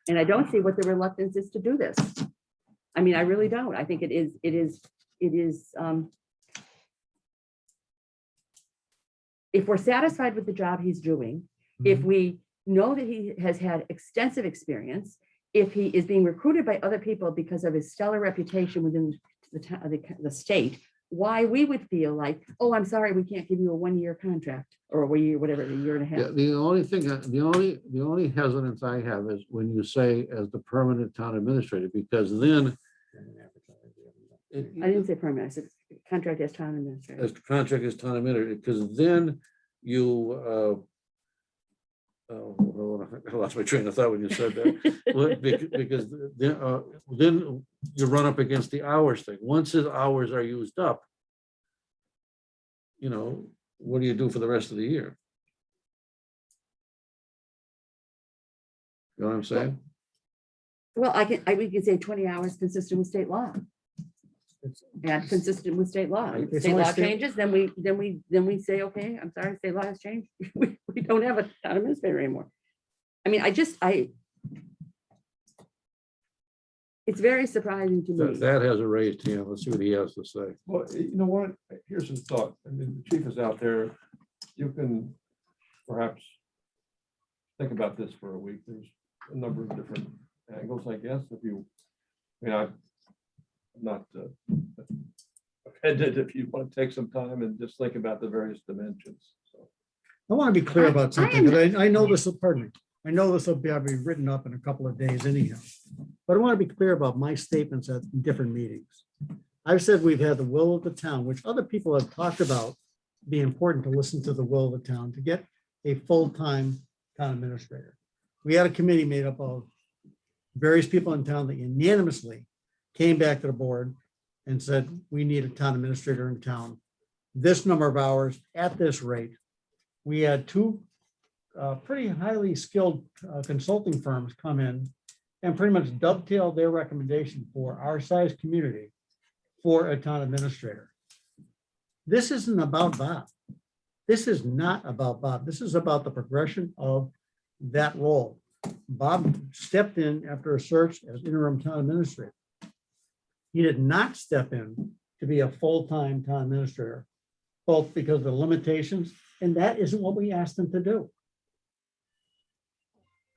And I don't see what the reluctance is to do this. I mean, I really don't. I think it is, if we're satisfied with the job he's doing, if we know that he has had extensive experience, if he is being recruited by other people because of his stellar reputation within the state why we would feel like, oh, I'm sorry, we can't give you a 1-year contract or a year, whatever, a year and a Yeah, half. the only thing, the only hesitance I have is when you say as the permanent town administrator, because then I didn't say permanent, I said contract as town administrator. as the contract is town administrator, because then you, I lost my train of thought when you said that. Well, because then you run up against the hours thing. Once his hours are used up, you know, what do you do for the rest of the year? You know what I'm saying? Well, we can say 20 hours consistent with state law. Yeah, consistent with state law. If It's state only law state- changes, then we say, okay, I'm sorry, state law has changed. We don't have a town administrator anymore. I mean, it's very surprising to me. That has a raised hand. Let's see what he has to say. Well, you know what? Here's a thought. I mean, the chief is out there. You can perhaps think about this for a week. There's a number of different angles, I guess, if you, I mean, I'm not offended if you want to take some time and just think about the various dimensions. So, I want to be clear about I something, because I know this will, pardon me, I know this will be written up in a couple of days anyhow. But I want to be clear about my statements at different meetings. I've said we've had the will of the town, which other people have talked about, be important to listen to the will of the town to get a full-time town administrator. We had a committee made up of various people in town that unanimously came back to the board and said, we need a town administrator in town. This number of hours at this rate. We had two pretty highly skilled consulting firms come in and pretty much dovetail their recommendation for our size community for a town administrator. This isn't about Bob. This is not about Bob. This is about the progression of that role. Bob stepped in after a search as interim town administrator. He did not step in to be a full-time town administrator, both because of the limitations, and that isn't what we asked him to do.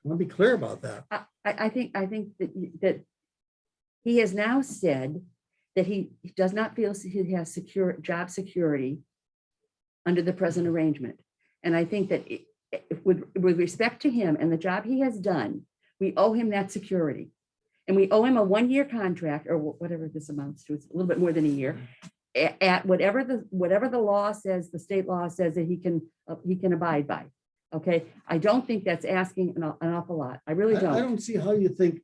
I want to be clear about that. I think that he has now said that he does not feel he has job security under the present arrangement. And I think that with respect to him and the job he has done, we owe him that security. And we owe him a 1-year contract, or whatever this amounts to. It's a little bit more than a year, at whatever the law says, the state law says that he can abide by. Okay, I don't think that's asking an awful lot. I really I don't. don't see how you think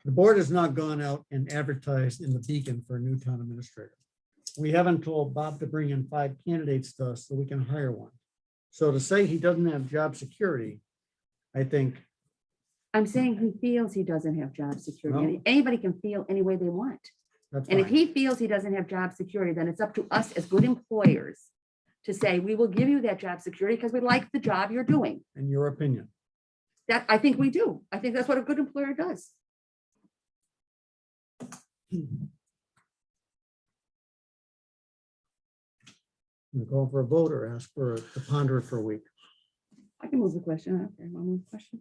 the board has not gone out and advertised in the Beacon for a new town administrator. We haven't told Bob to bring in 5 candidates to us so we can hire one. So to say he doesn't have job security, I think, I'm saying he feels he doesn't have job security. No. And anybody can feel any way they want. that's And if fine. he feels he doesn't have job security, then it's up to us as good employers to say, we will give you that job security because we like the job you're doing. In your opinion. That, I think we do. I think that's what a good employer does. You go for a vote or ask for to ponder it for a week. I can move the question. I don't care. Want to move the question?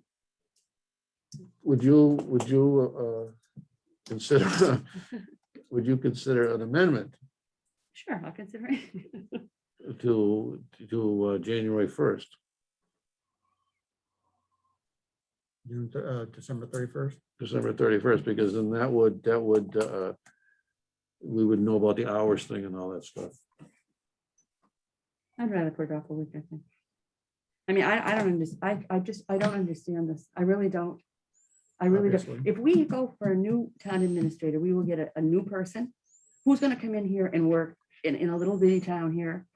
Would you consider, would you consider an amendment Sure, I'll consider it. to January 1st? December 31st. December 31st, because then that would, we would know about the hours thing and all that stuff. I'd rather put it off a week, I think. I mean, I don't understand. I don't understand this. I really don't. I really don't. Obviously. If we go for a new town administrator, we will get a new person who's going to come in here and work in a little bitty town here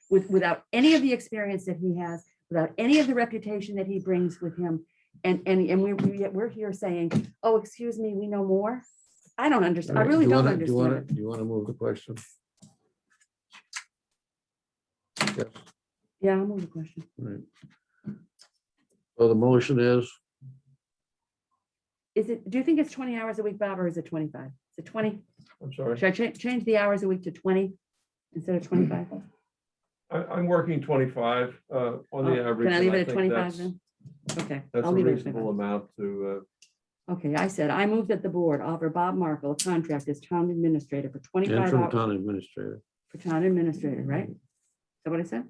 without any of the experience that he has, without any of the reputation that he brings with him. And we're here saying, oh, excuse me, we know more. I don't understand. I really don't understand it. Do you want to move the question? Yes, Yeah, I'll move the question. right. So the motion is, Do you think it's 20 hours a week, Bob, or is it 25? Is it 20? I'm sorry. Should I change the hours a week to 20 instead of 25? I'm working 25 on the average. Can I and leave it at think 25 that's- then? Okay. That's I'll a leave it at reasonable 25. amount to Okay, I said, I move that the board offer Bob Markle a contract as town administrator for 25 Interim hours town administrator. for town administrator, right? Is that what I said?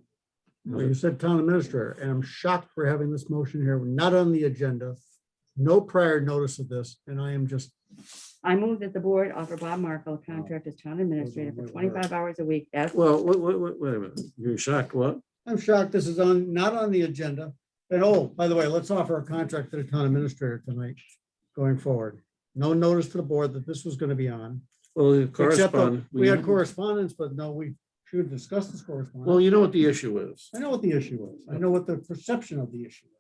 Well, you said town administrator, and I'm shocked we're having this motion here. We're not on the agenda. No prior notice of this, and I am just, I move that the board offer Bob Markle a contract as town administrator for 25 hours a week as Well, wait a minute. You're shocked what? I'm shocked this is not on the agenda. And oh, by the way, let's offer a contract to the town administrator tonight going forward. No notice to the board that this was going to be on. Well, the Except that correspond. we had correspondence, but no, we should discuss this Well, correspondence. you know what the issue is. I know what the issue is. I know what the perception of the issue is.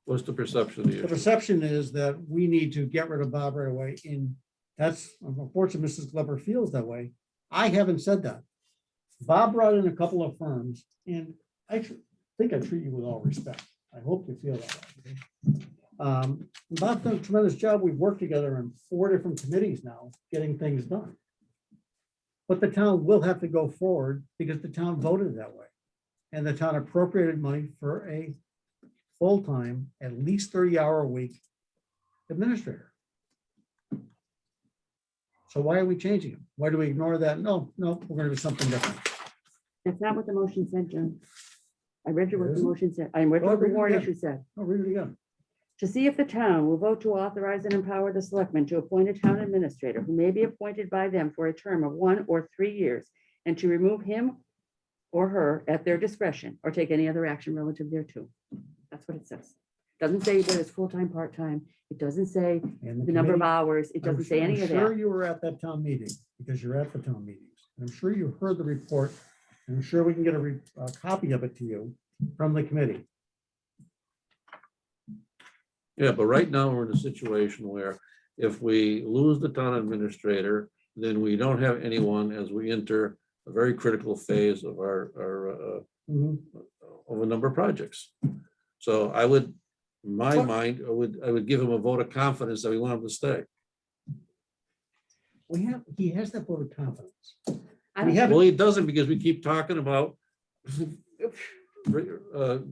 What's the perception of the The issue? perception is that we need to get rid of Bob right away. And that's unfortunately, Mrs. Glover feels that way. I haven't said that. Bob brought in a couple of firms, and I think I treat you with all respect. I hope you feel that way. Bob's done a tremendous job. We've worked together on 4 different committees now, getting things done. But the town will have to go forward because the town voted that way. And the town appropriated money for a full-time, at least 30-hour-a-week administrator. So why are we changing them? Why do we ignore that? No, we're gonna do something different. That's not what the motion said, John. I read you what the Isn't? motion said. I read you what the warrant issue said. I'll read it again. To see if the town will vote to authorize and empower the selectmen to appoint a town administrator who may be appointed by them for a term of 1 or 3 years, and to remove him or her at their discretion or take any other action relative thereto. That's what it says. Doesn't say that it's full-time, part-time. It doesn't say And the number of committee- hours. It doesn't say any of I'm sure that. you were at that town meeting, because you're at the town meetings. I'm sure you heard the report. and I'm sure we can get a copy of it to you from the committee. Yeah, but right now we're in a situation where if we lose the town administrator, then we don't have anyone as we enter a very critical phase of our Mhm. of a number of projects. So I would, in my What- mind, I would give him a vote of confidence that we want him to stay. He has that vote of confidence. I We don't- have- Well, he doesn't because we keep talking about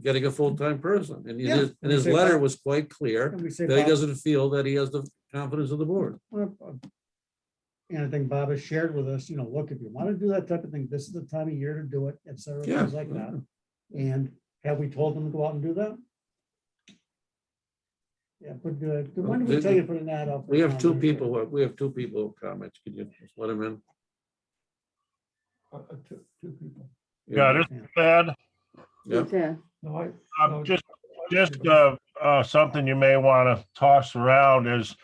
getting a full-time person. And Yeah. his letter was quite clear And we say, that he Bob, doesn't feel that he has the confidence of the board. and I think Bob has shared with us, look, if you want to do that type of thing, this is the time of year to do it, et cetera, Yeah. things like that. And have we told them to go out and do that? Yeah, but when did we tell you to put an ad up? We have two people, who comments. Can you just let them in? Two people. Yeah, this is Ed. Yep. Yeah. No, I. no, Just something you may want to toss around is,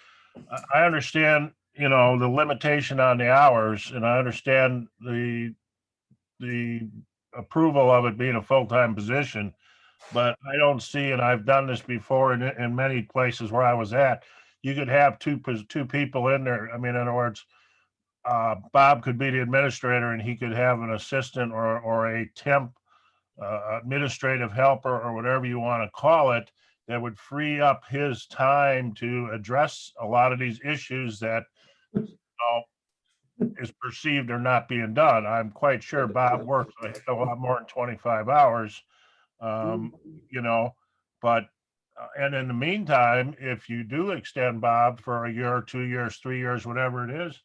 I understand, the limitation on the hours, and I understand the approval of it being a full-time position, but I don't see, and I've done this before in many places where I was at, you could have two people in there. I mean, in other words, Bob could be the administrator and he could have an assistant or a temp administrative helper or whatever you want to call it, that would free up his time to address a lot of these issues that is perceived are not being done. I'm quite sure Bob works a lot more than 25 hours, but and in the meantime, if you do extend Bob for a year, 2 years, 3 years, whatever it is,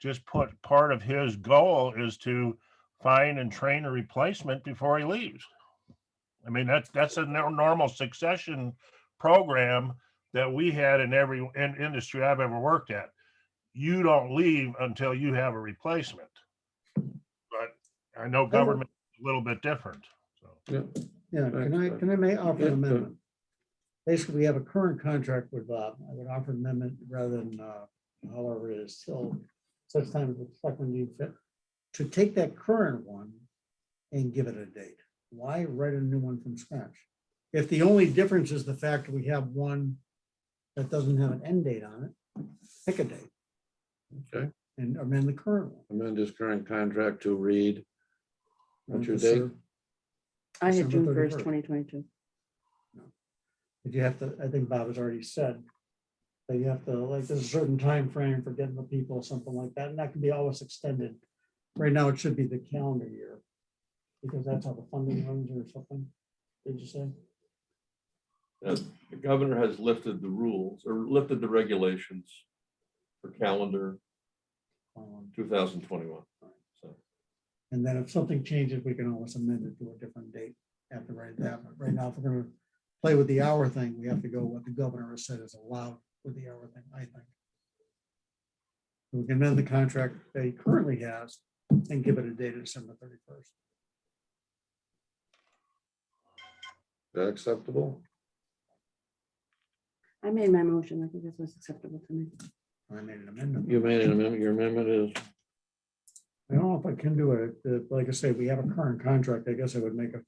just put part of his goal is to find and train a replacement before he leaves. I mean, that's a normal succession program that we had in every industry I've ever worked at. You don't leave until you have a replacement. But I know government is a little bit different. So. Yeah, can I make offer an amendment? Basically, we have a current contract with Bob. I would offer an amendment rather than however it is till such time as the selectmen need fit, to take that current one and give it a date. Why write a new one from scratch? If the only difference is the fact that we have one that doesn't have an end date on it, pick a date Okay, and amend the current one. amend his current contract to read. What's your To date? serve- I had December June 1st, 31st. 2022. But you have to, I think Bob has already said that you have to, like, there's a certain time frame for getting the people, something like that, and that can be always extended. Right now, it should be the calendar year, because that's how the funding runs or something. Did you say? The governor has lifted the rules or lifted the regulations for calendar 2021. So And then if something changes, we can always amend it to a different date after right that. But right now, if we're gonna play with the hour thing, we have to go what the governor has said is allowed with the hour thing, I think. We can amend the contract that he currently has and give it a date of December 31st. Is that acceptable? I made my motion. I think this was acceptable to me. I made an amendment. You made an amendment, your amendment is, I don't know if I can do it. Like I say, we have a current contract. I guess I would make a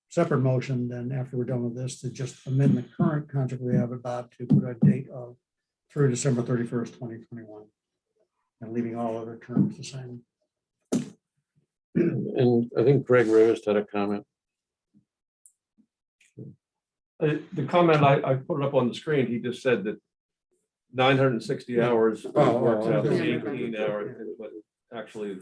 separate motion then after we're done with this to just amend the current contract we have about to put a date of through December 31st, 2021. And leaving all other terms the same. and I think Greg Rivers had a comment. the comment, I put it up on the screen. He just said that 960 hours Oh, works out to okay. 18 hours, but actually,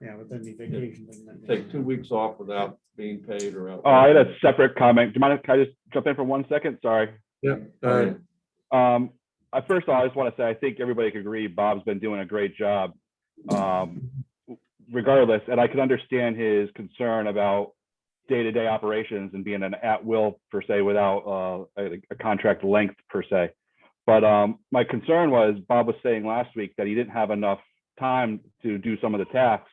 Yeah, but then the vacation. thing that- take 2 weeks off without being paid or out. Oh, I had a separate comment. Do you mind if I just jump in for 1 second? Sorry. Yeah, all right. First of all, I just want to say, I think everybody could agree Bob's been doing a great job. Regardless, and I can understand his concern about day-to-day operations and being an at-will per se without a contract length per se. But my concern was Bob was saying last week that he didn't have enough time to do some of the tasks.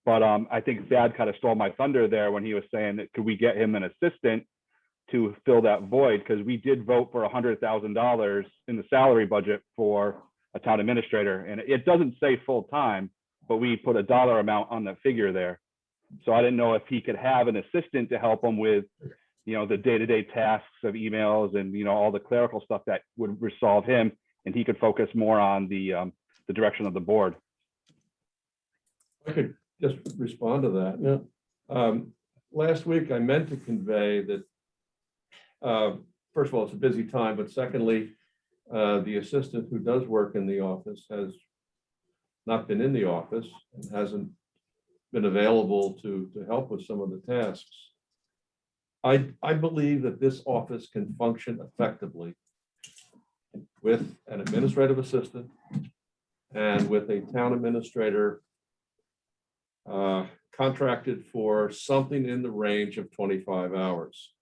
But I think Thad kind of stole my thunder there when he was saying that could we get him an assistant to fill that void, because we did vote for $100,000 in the salary budget for a town administrator, and it doesn't say full-time, but we put a dollar amount on that figure there. So I didn't know if he could have an assistant to help him with, the day-to-day tasks of emails and, all the clerical stuff that would resolve him, and he could focus more on the direction of the board. I could just respond to that. Yeah. Last week, I meant to convey that, first of all, it's a busy time, but secondly, the assistant who does work in the office has not been in the office and hasn't been available to help with some of the tasks. I believe that this office can function effectively with an administrative assistant and with a town administrator contracted for something in the range of 25 hours.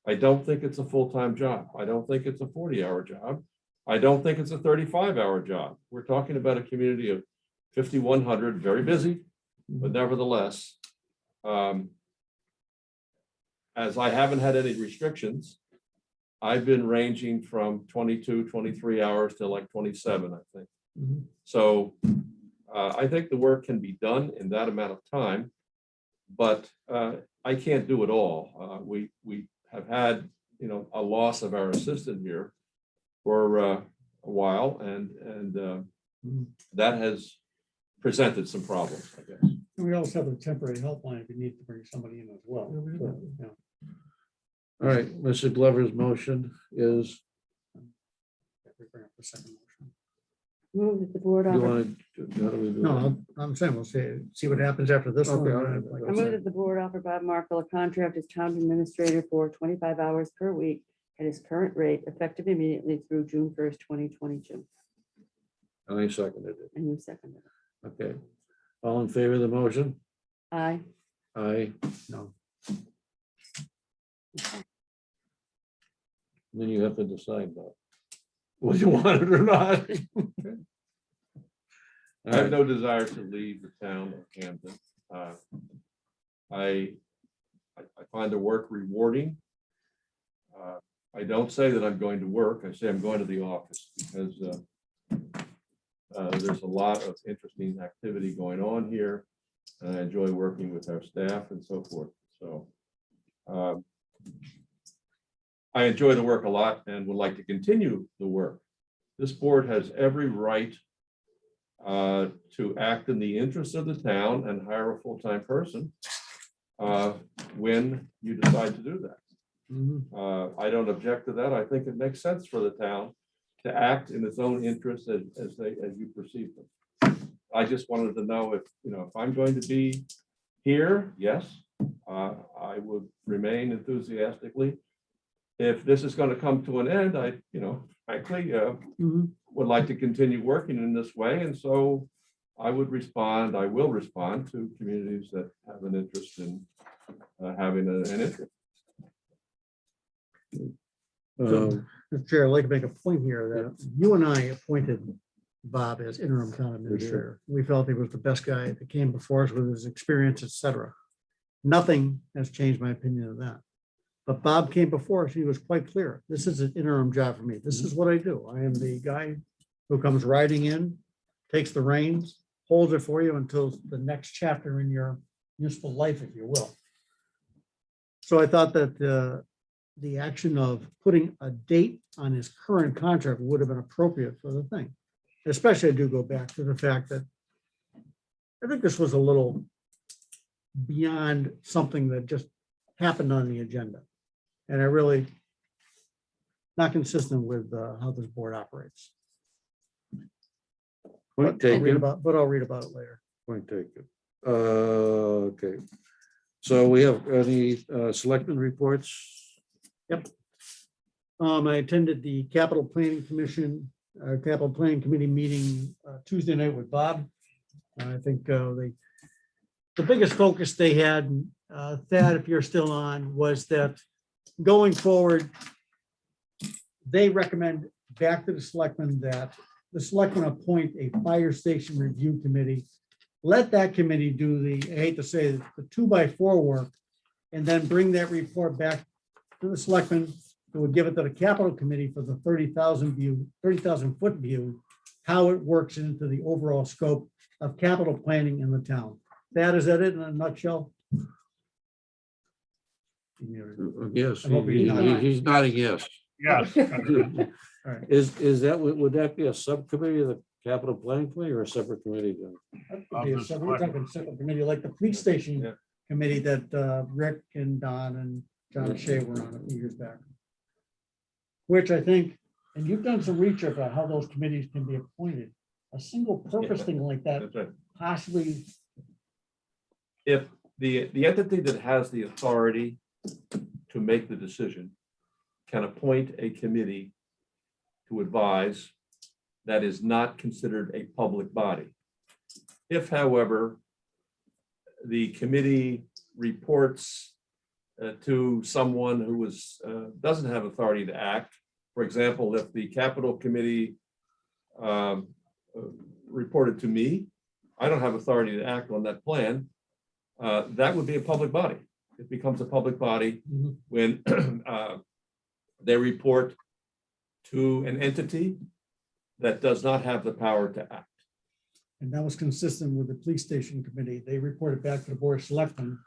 I don't think it's a full-time job. I don't think it's a 40-hour job. I don't think it's a 35-hour job. We're talking about a community of 5,100, very busy, but nevertheless, as I haven't had any restrictions, I've been ranging from 22, 23 hours to like 27, I think. Mhm. So I think the work can be done in that amount of time, but I can't do it all. We have had, a loss of our assistant here for a while, and that has presented some problems, I guess. And we also have a temporary helpline if you need to bring somebody in as well. So, yeah. All right, Mr. Glover's motion is, We bring up the second motion. Move that the board you offer, want to, how do we do No, that? I'm saying we'll see what happens after this one. Okay, all right. Like I I move said, that the board offer Bob Markle a contract as town administrator for 25 hours per week at his current rate, effective immediately through June 1st, 2022. I seconded it. And you seconded it. Okay. All in favor of the motion? Aye. Aye. No, Then you have to decide that. Whether you want it or not. I have no desire to leave the town of Hampden. I find the work rewarding. I don't say that I'm going to work. I say I'm going to the office because there's a lot of interesting activity going on here. And I enjoy working with our staff and so forth. So I enjoy the work a lot and would like to continue the work. This board has every right to act in the interest of the town and hire a full-time person when you decide to do that. Mhm. I don't object to that. I think it makes sense for the town to act in its own interest as you perceive them. I just wanted to know if I'm going to be here, yes, I would remain enthusiastically if this is going to come to an end, I, frankly, Mhm. would like to continue working in this way. And so I will respond to communities that have an interest in having an interest. Um, Mr. Chair, I'd like to make a point here that you and I appointed Bob as interim town administrator. We felt he was the best guy that came before us with his experience, et cetera. Nothing has changed my opinion of that. But Bob came before us, he was quite clear. This is an interim job for me. This is what I do. I am the guy who comes riding in, takes the reins, holds it for you until the next chapter in your useful life, if you will. So I thought that the action of putting a date on his current contract would have been appropriate for the thing. Especially I do go back to the fact that I think this was a little beyond something that just happened on the agenda. And I really not consistent with how this board operates. Point I'll read taken. about, but I'll read about it later. Point taken. Okay. So we have any selectmen reports? I attended the Capital Planning Commission, Capital Planning Committee meeting Tuesday night with Bob. I think the biggest focus they had, Thad, if you're still on, was that going forward, they recommend back to the selectmen that the selectmen appoint a fire station review committee. Let that committee do the, I hate to say it, the 2x4 work, and then bring that report back to the selectmen, who would give it to the capital committee for the 30,000 foot view, how it works into the overall scope of capital planning in the town. Is that it in a nutshell? Yes, I hope he's nodding. he's nodding yes. Yes. All right. Is that, would that be a subcommittee of the capital planning committee or a separate committee? Then? That could be a separate- we're talking separate committee, like the police station committee that Rick and Don and John Shea were on a few years back. Which I think, and you've done some research on how those committees can be appointed. A single purpose thing like that That's right. possibly, If the entity that has the authority to make the decision can appoint a committee to advise, that is not considered a public body. If, however, the committee reports to someone who doesn't have authority to act, for example, if the capital committee reported to me, I don't have authority to act on that plan. That would be a public body. It becomes a public body when they report to an entity that does not have the power to act. and that was consistent with the police station committee. They reported back to the board of selectmen.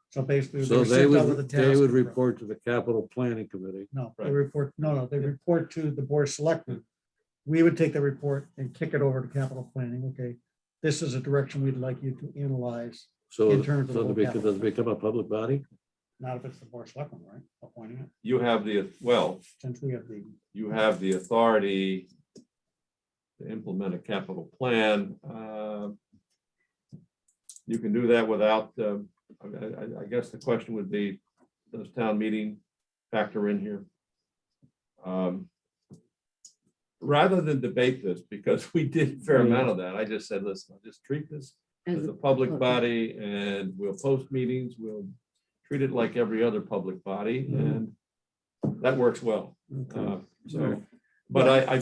So basically. So were they sent out with a would task. report to the capital planning committee. No, they Right. report, no, they report to the board of selectmen. We would take the report and kick it over to capital planning. Okay, this is a direction we'd like you to analyze, So, In terms of so the does capital. it become a public body? not if it's the board of selectmen, right? Appointing it, You have since we have the, you have the authority to implement a capital plan. You can do that without, I guess the question would be, does town meeting factor in here? Rather than debate this, because we did a fair amount of that, I just said, listen, I'll just treat this as a public body and we'll post meetings, we'll treat it like every other public body, and that works well. So, but I,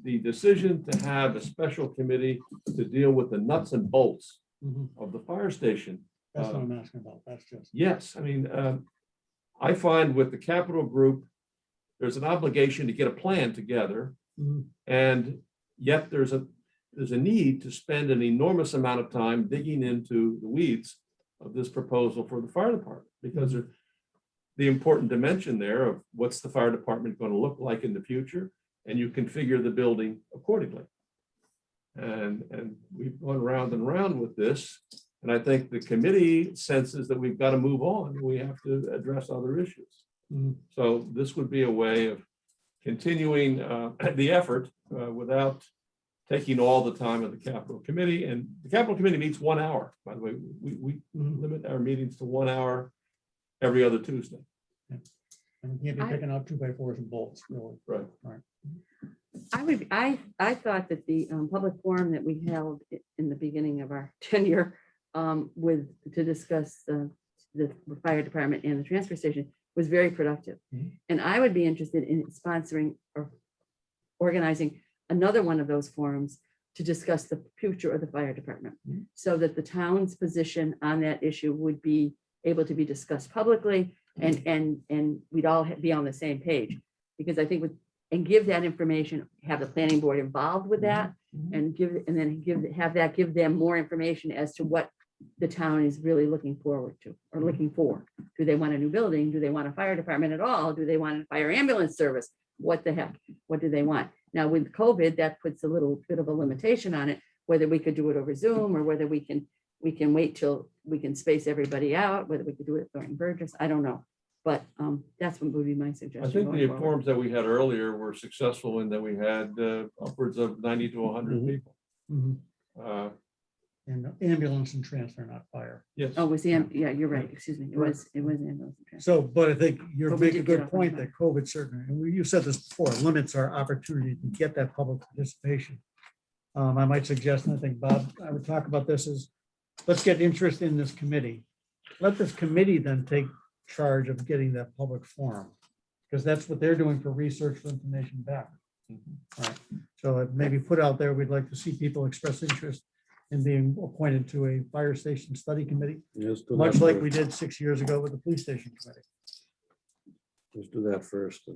the decision to have a special committee to deal with the nuts and bolts of the fire station. that's what I'm asking about. That's just. Yes, I mean, I find with the capital group, there's an obligation to get a plan together. And yet there's a need to spend an enormous amount of time digging into the weeds of this proposal for the fire department, because the important dimension there of what's the fire department going to look like in the future, and you configure the building accordingly. And we've gone round and round with this, and I think the committee senses that we've got to move on. We have to address other issues. So this would be a way of continuing the effort without taking all the time of the capital committee. And the capital committee meets 1 hour, by the way. We limit our meetings to 1 hour every other Tuesday. And we can't be I- picking out 2x4s and bolts, really. Right. I thought that the public forum that we held in the beginning of our tenure to discuss the fire department and the transfer station was very productive. Mhm. And I would be interested in sponsoring or organizing another one of those forums to discuss the future of the fire department, Mhm. so that the town's position on that issue would be able to be discussed publicly, and we'd all be on the same page. Because I think and give that information, have the planning board involved with that, and give them more information as to what the town is really looking forward to or looking for. Do they want a new building? Do they want a fire department at all? Do they want a fire ambulance service? What the heck? What do they want? Now with COVID, that puts a little bit of a limitation on it, whether we could do it over Zoom or whether we can wait till we can space everybody out, whether we could do it during Burgess, I don't know. But that's what would be my suggestion. I think going the forward. forums that we had earlier were successful in that we had upwards of 90 to 100 Mhm. people. Mhm. Uh, And ambulance and transfer, not fire. Yes. Oh, was the, yeah, you're right, excuse me, it was ambulance and transfer. So, but I think you're But we making a did get good off on point that. that COVID certainly, and you said this before, limits our opportunity to get that public participation. I might suggest, and I think Bob, I would talk about this is, let's get interest in this committee. Let this committee then take charge of getting that public forum. Because that's what they're doing for research for information back. Mhm. All right. So it maybe put out there, we'd like to see people express interest in being appointed to a fire station study committee, Let's do much that like first. we did 6 years ago with the police station committee. Let's do that first.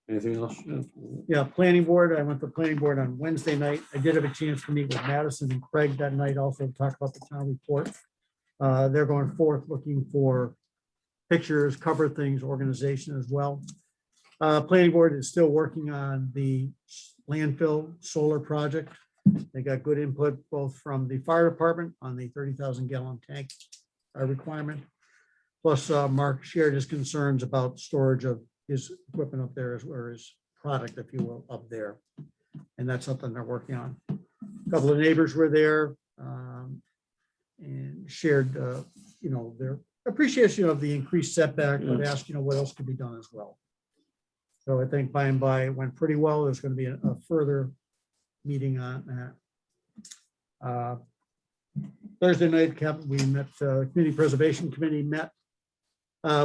Anything else? Yeah. Yeah, planning board, I went to planning board on Wednesday night. I did have a chance to meet with Madison and Craig that night also to talk about the town report. They're going forth looking for pictures, cover things, organization as well. Planning board is still working on the landfill solar project. They got good input both from the fire department on the 30,000 gallon tank requirement. Plus, Mark shared his concerns about storage of his equipment up there, as well as his product, if you will, up there. And that's something they're working on. A couple of neighbors were there and shared, their appreciation of the increased setback, but asked, what else could be done as well. So I think by and by it went pretty well. There's going to be a further meeting on that. Thursday night, we met, Community Preservation Committee met.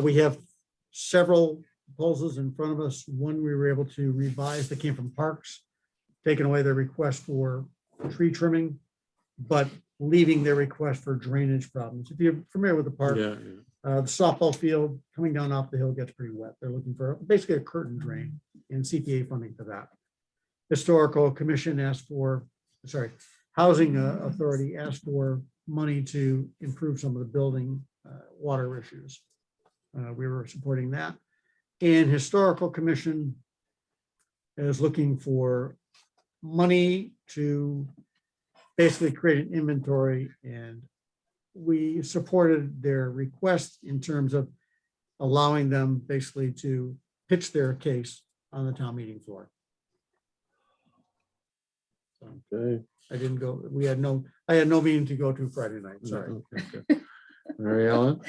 We have several proposals in front of us. One we were able to revise that came from Parks, taking away their request for tree trimming, but leaving their request for drainage problems. If you're familiar with the park, Yeah, the softball field coming down off the hill gets pretty wet. They're looking for basically a curtain drain and CPA funding for that. Historical Commission asked for, Housing Authority asked for money to improve some of the building water issues. We were supporting that. And Historical Commission is looking for money to basically create an inventory, and we supported their request in terms of allowing them basically to pitch their case on the town meeting floor. okay. I didn't go, I had no meeting to go to Friday night, sorry. Okay, okay. Mary Ellen?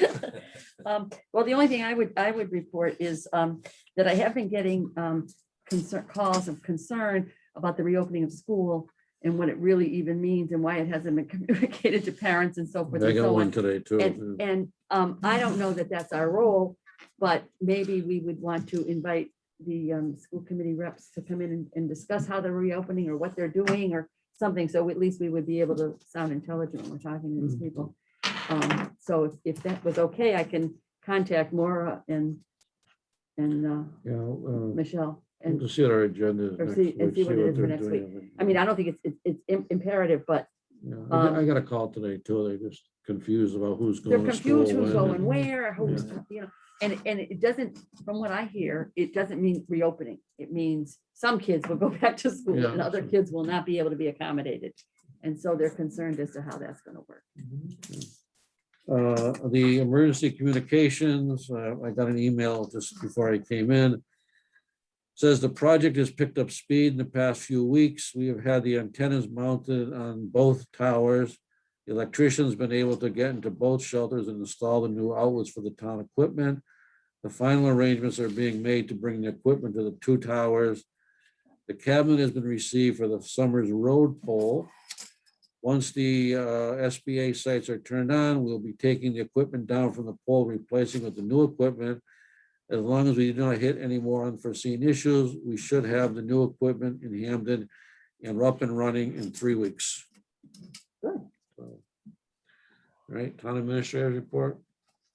Well, the only thing I would report is that I have been getting calls of concern about the reopening of school and what it really even means and why it hasn't been communicated to parents and so forth I and got so one on. today too. And I don't know that that's our role, but maybe we would want to invite the school committee reps to come in and discuss how they're reopening or what they're doing or something. So at least we would be able to sound intelligent when we're talking to these people. So if that was okay, I can contact Maura and Michelle We'll and just see what our agenda is or next see week, and see what it what is for they're next doing. week. I mean, I don't think it's imperative, but Yeah, I got a call today too. They're just confused about who's they're going to school. confused who's when. going where, who's, and it doesn't, from what I hear, it doesn't mean reopening. It means some kids will go back to school Yeah, and other sure. kids will not be able to be accommodated. And so they're concerned as to how that's going to work. The emergency communications, I got an email just before I came in. Says the project has picked up speed in the past few weeks. We have had the antennas mounted on both towers. The electrician's been able to get into both shelters and install the new outlets for the town equipment. The final arrangements are being made to bring the equipment to the two towers. The cabinet has been received for the Summers Road pole. Once the SBA sites are turned on, we'll be taking the equipment down from the pole, replacing with the new equipment. As long as we do not hit any more unforeseen issues, we should have the new equipment in Hampden and up and running in 3 weeks. So, all right, town administrator report.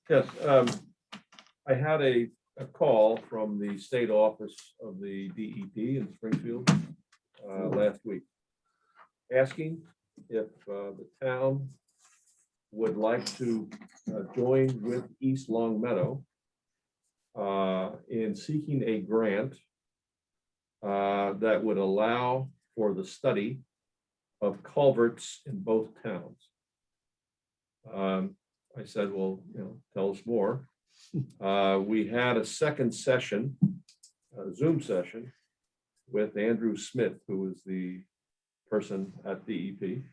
Yes, I had a call from the state office of the DEP in Springfield last week, asking if the town would like to join with East Long Meadow in seeking a grant that would allow for the study of culverts in both towns. I said, well, tell us more. We had a second session, a Zoom session with Andrew Smith, who is the person at DEP.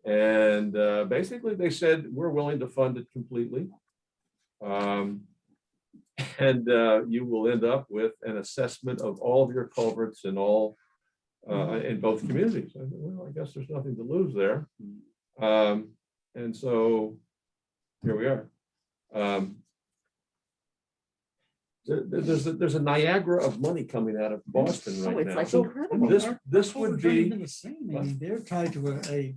And basically they said, we're willing to fund it completely. And you will end up with an assessment of all of your culverts in all in both communities. I said, well, I guess there's nothing to lose there. And so here we are. There's a Niagara of money coming out of Boston Oh, right it's now. like So, incredible. This would be, the same. I mean, they're tied to a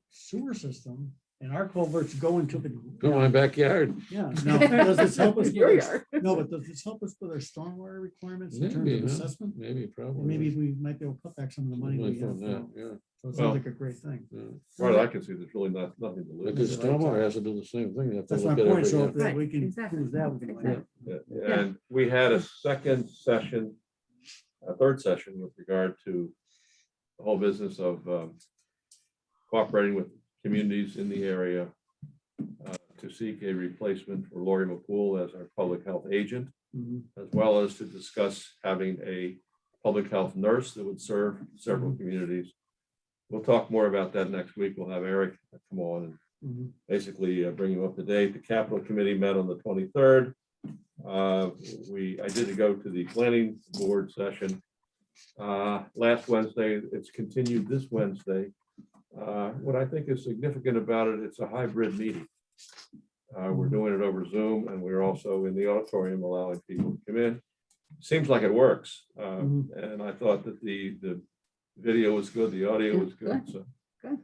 sewer system and our culverts go into the. Go in my backyard. Yeah, now, does this help us? Your with our- yard. No, but does this help us with our stormwater requirements in terms Maybe, of huh? assessment? Maybe, Or probably. maybe we might be able to cut back some of the money we Might have. find that, now. yeah, So it Well, sounds like a great thing. yeah. as far as I can see, there's really nothing to But lose. the stormwater has to do the same thing. You have to That's my look at point. So if everything. that we Right, can exactly, use that, we can. exactly. Yeah, and we had a second session, a third session with regard to the whole business of cooperating with communities in the area to seek a replacement for Lori McCool as our public health agent, Mhm. as well as to discuss having a public health nurse that would serve several communities. We'll talk more about that next week. We'll have Eric come on and Mhm. basically bring you up to date. The Capital Committee met on the 23rd. I did go to the planning board session last Wednesday. It's continued this Wednesday. What I think is significant about it, it's a hybrid meeting. We're doing it over Zoom, and we're also in the auditorium allowing people to come in. Seems like it works. And I thought that the video was good, the audio was good. So Good.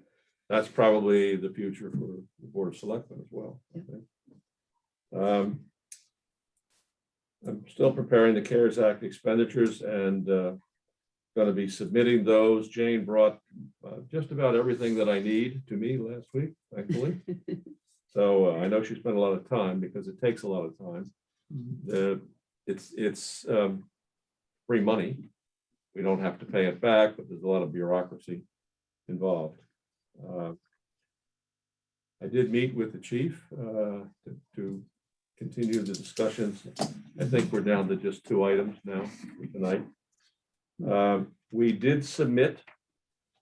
that's probably the future for the Board of Selectmen as well, I think. I'm still preparing the CARES Act expenditures and going to be submitting those. Jane brought just about everything that I need to me last week, thankfully. So I know she spent a lot of time because it takes a lot of time. It's free money. We don't have to pay it back, but there's a lot of bureaucracy involved. I did meet with the chief to continue the discussions. I think we're down to just 2 items now for tonight. We did submit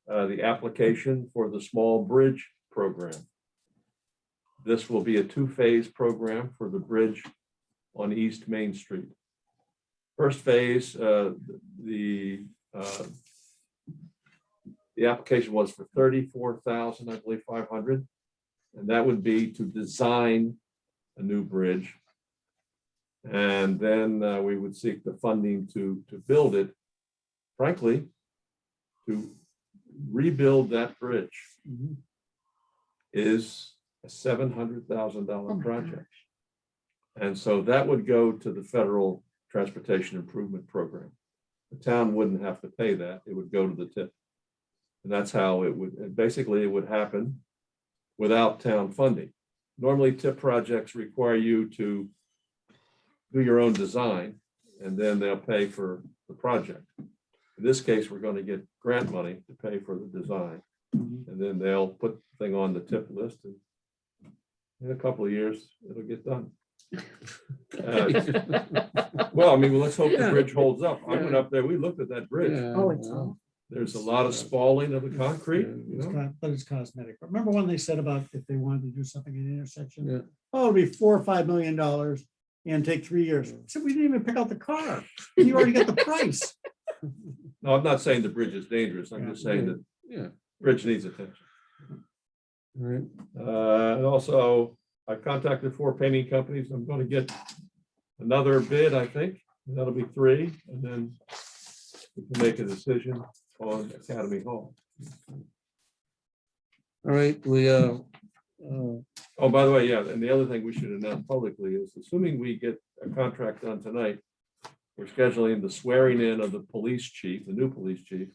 the application for the small bridge program. This will be a 2-phase program for the bridge on East Main Street. First phase, the application was for 34,000, I believe 500, and that would be to design a new bridge. And then we would seek the funding to build it. Frankly, to rebuild that bridge is a $700,000 project. And so that would go to the Federal Transportation Improvement Program. The town wouldn't have to pay that. It would go to the tip. And that's how it would, and basically it would happen without town funding. Normally tip projects require you to do your own design and then they'll pay for the project. In this case, we're going to get grant money to pay for the design. And then they'll put the thing on the tip list and in a couple of years, it'll get done. Well, I mean, let's hope the bridge holds up. I went up there, we looked at that bridge. Oh, it's all. There's a lot of spalling of the concrete, But it's cosmetic. Remember when they said about if they wanted to do something in the intersection? Yeah. Oh, it'll be $4 or $5 million. and take 3 years. So we didn't even pick out the car. You already got the price. No, I'm not saying the bridge is dangerous. I'm just saying that Yeah. bridge needs attention. All right. And also, I contacted 4 painting companies. I'm gonna get another bid, I think. And that'll be 3, and then we can make a decision on Academy Hall. All right, we, Oh, by the way, yeah, and the other thing we should announce publicly is, assuming we get a contract done tonight, we're scheduling the swearing in of the police chief, the new police chief,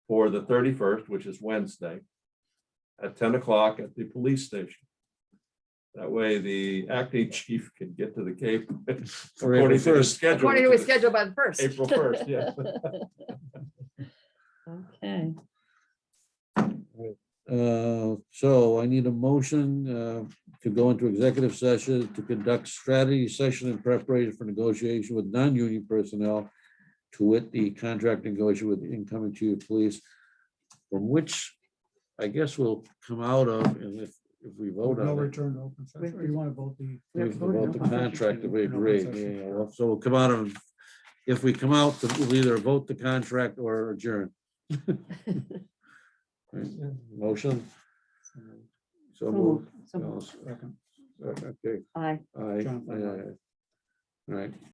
for the 31st, which is Wednesday, at 10 o'clock at the police station. That way, the acting chief can get to the Cape according to his schedule. According to which his is schedule by the first. April 1st, yeah. Okay, so I need a motion to go into executive session to conduct strategy session in preparation for negotiation with non-union personnel, to wit the contract negotiation with the incoming chief of police, from which I guess will come out of, and if we vote No on it, return to open session. Or you want to vote the? we have to vote the contract if we agree. Yeah, well, so we'll come out of, if we come out, we'll either vote the contract or adjourn. Right, motion. So moved. so Okay. aye. Aye. John, Aye, aye, aye. All right.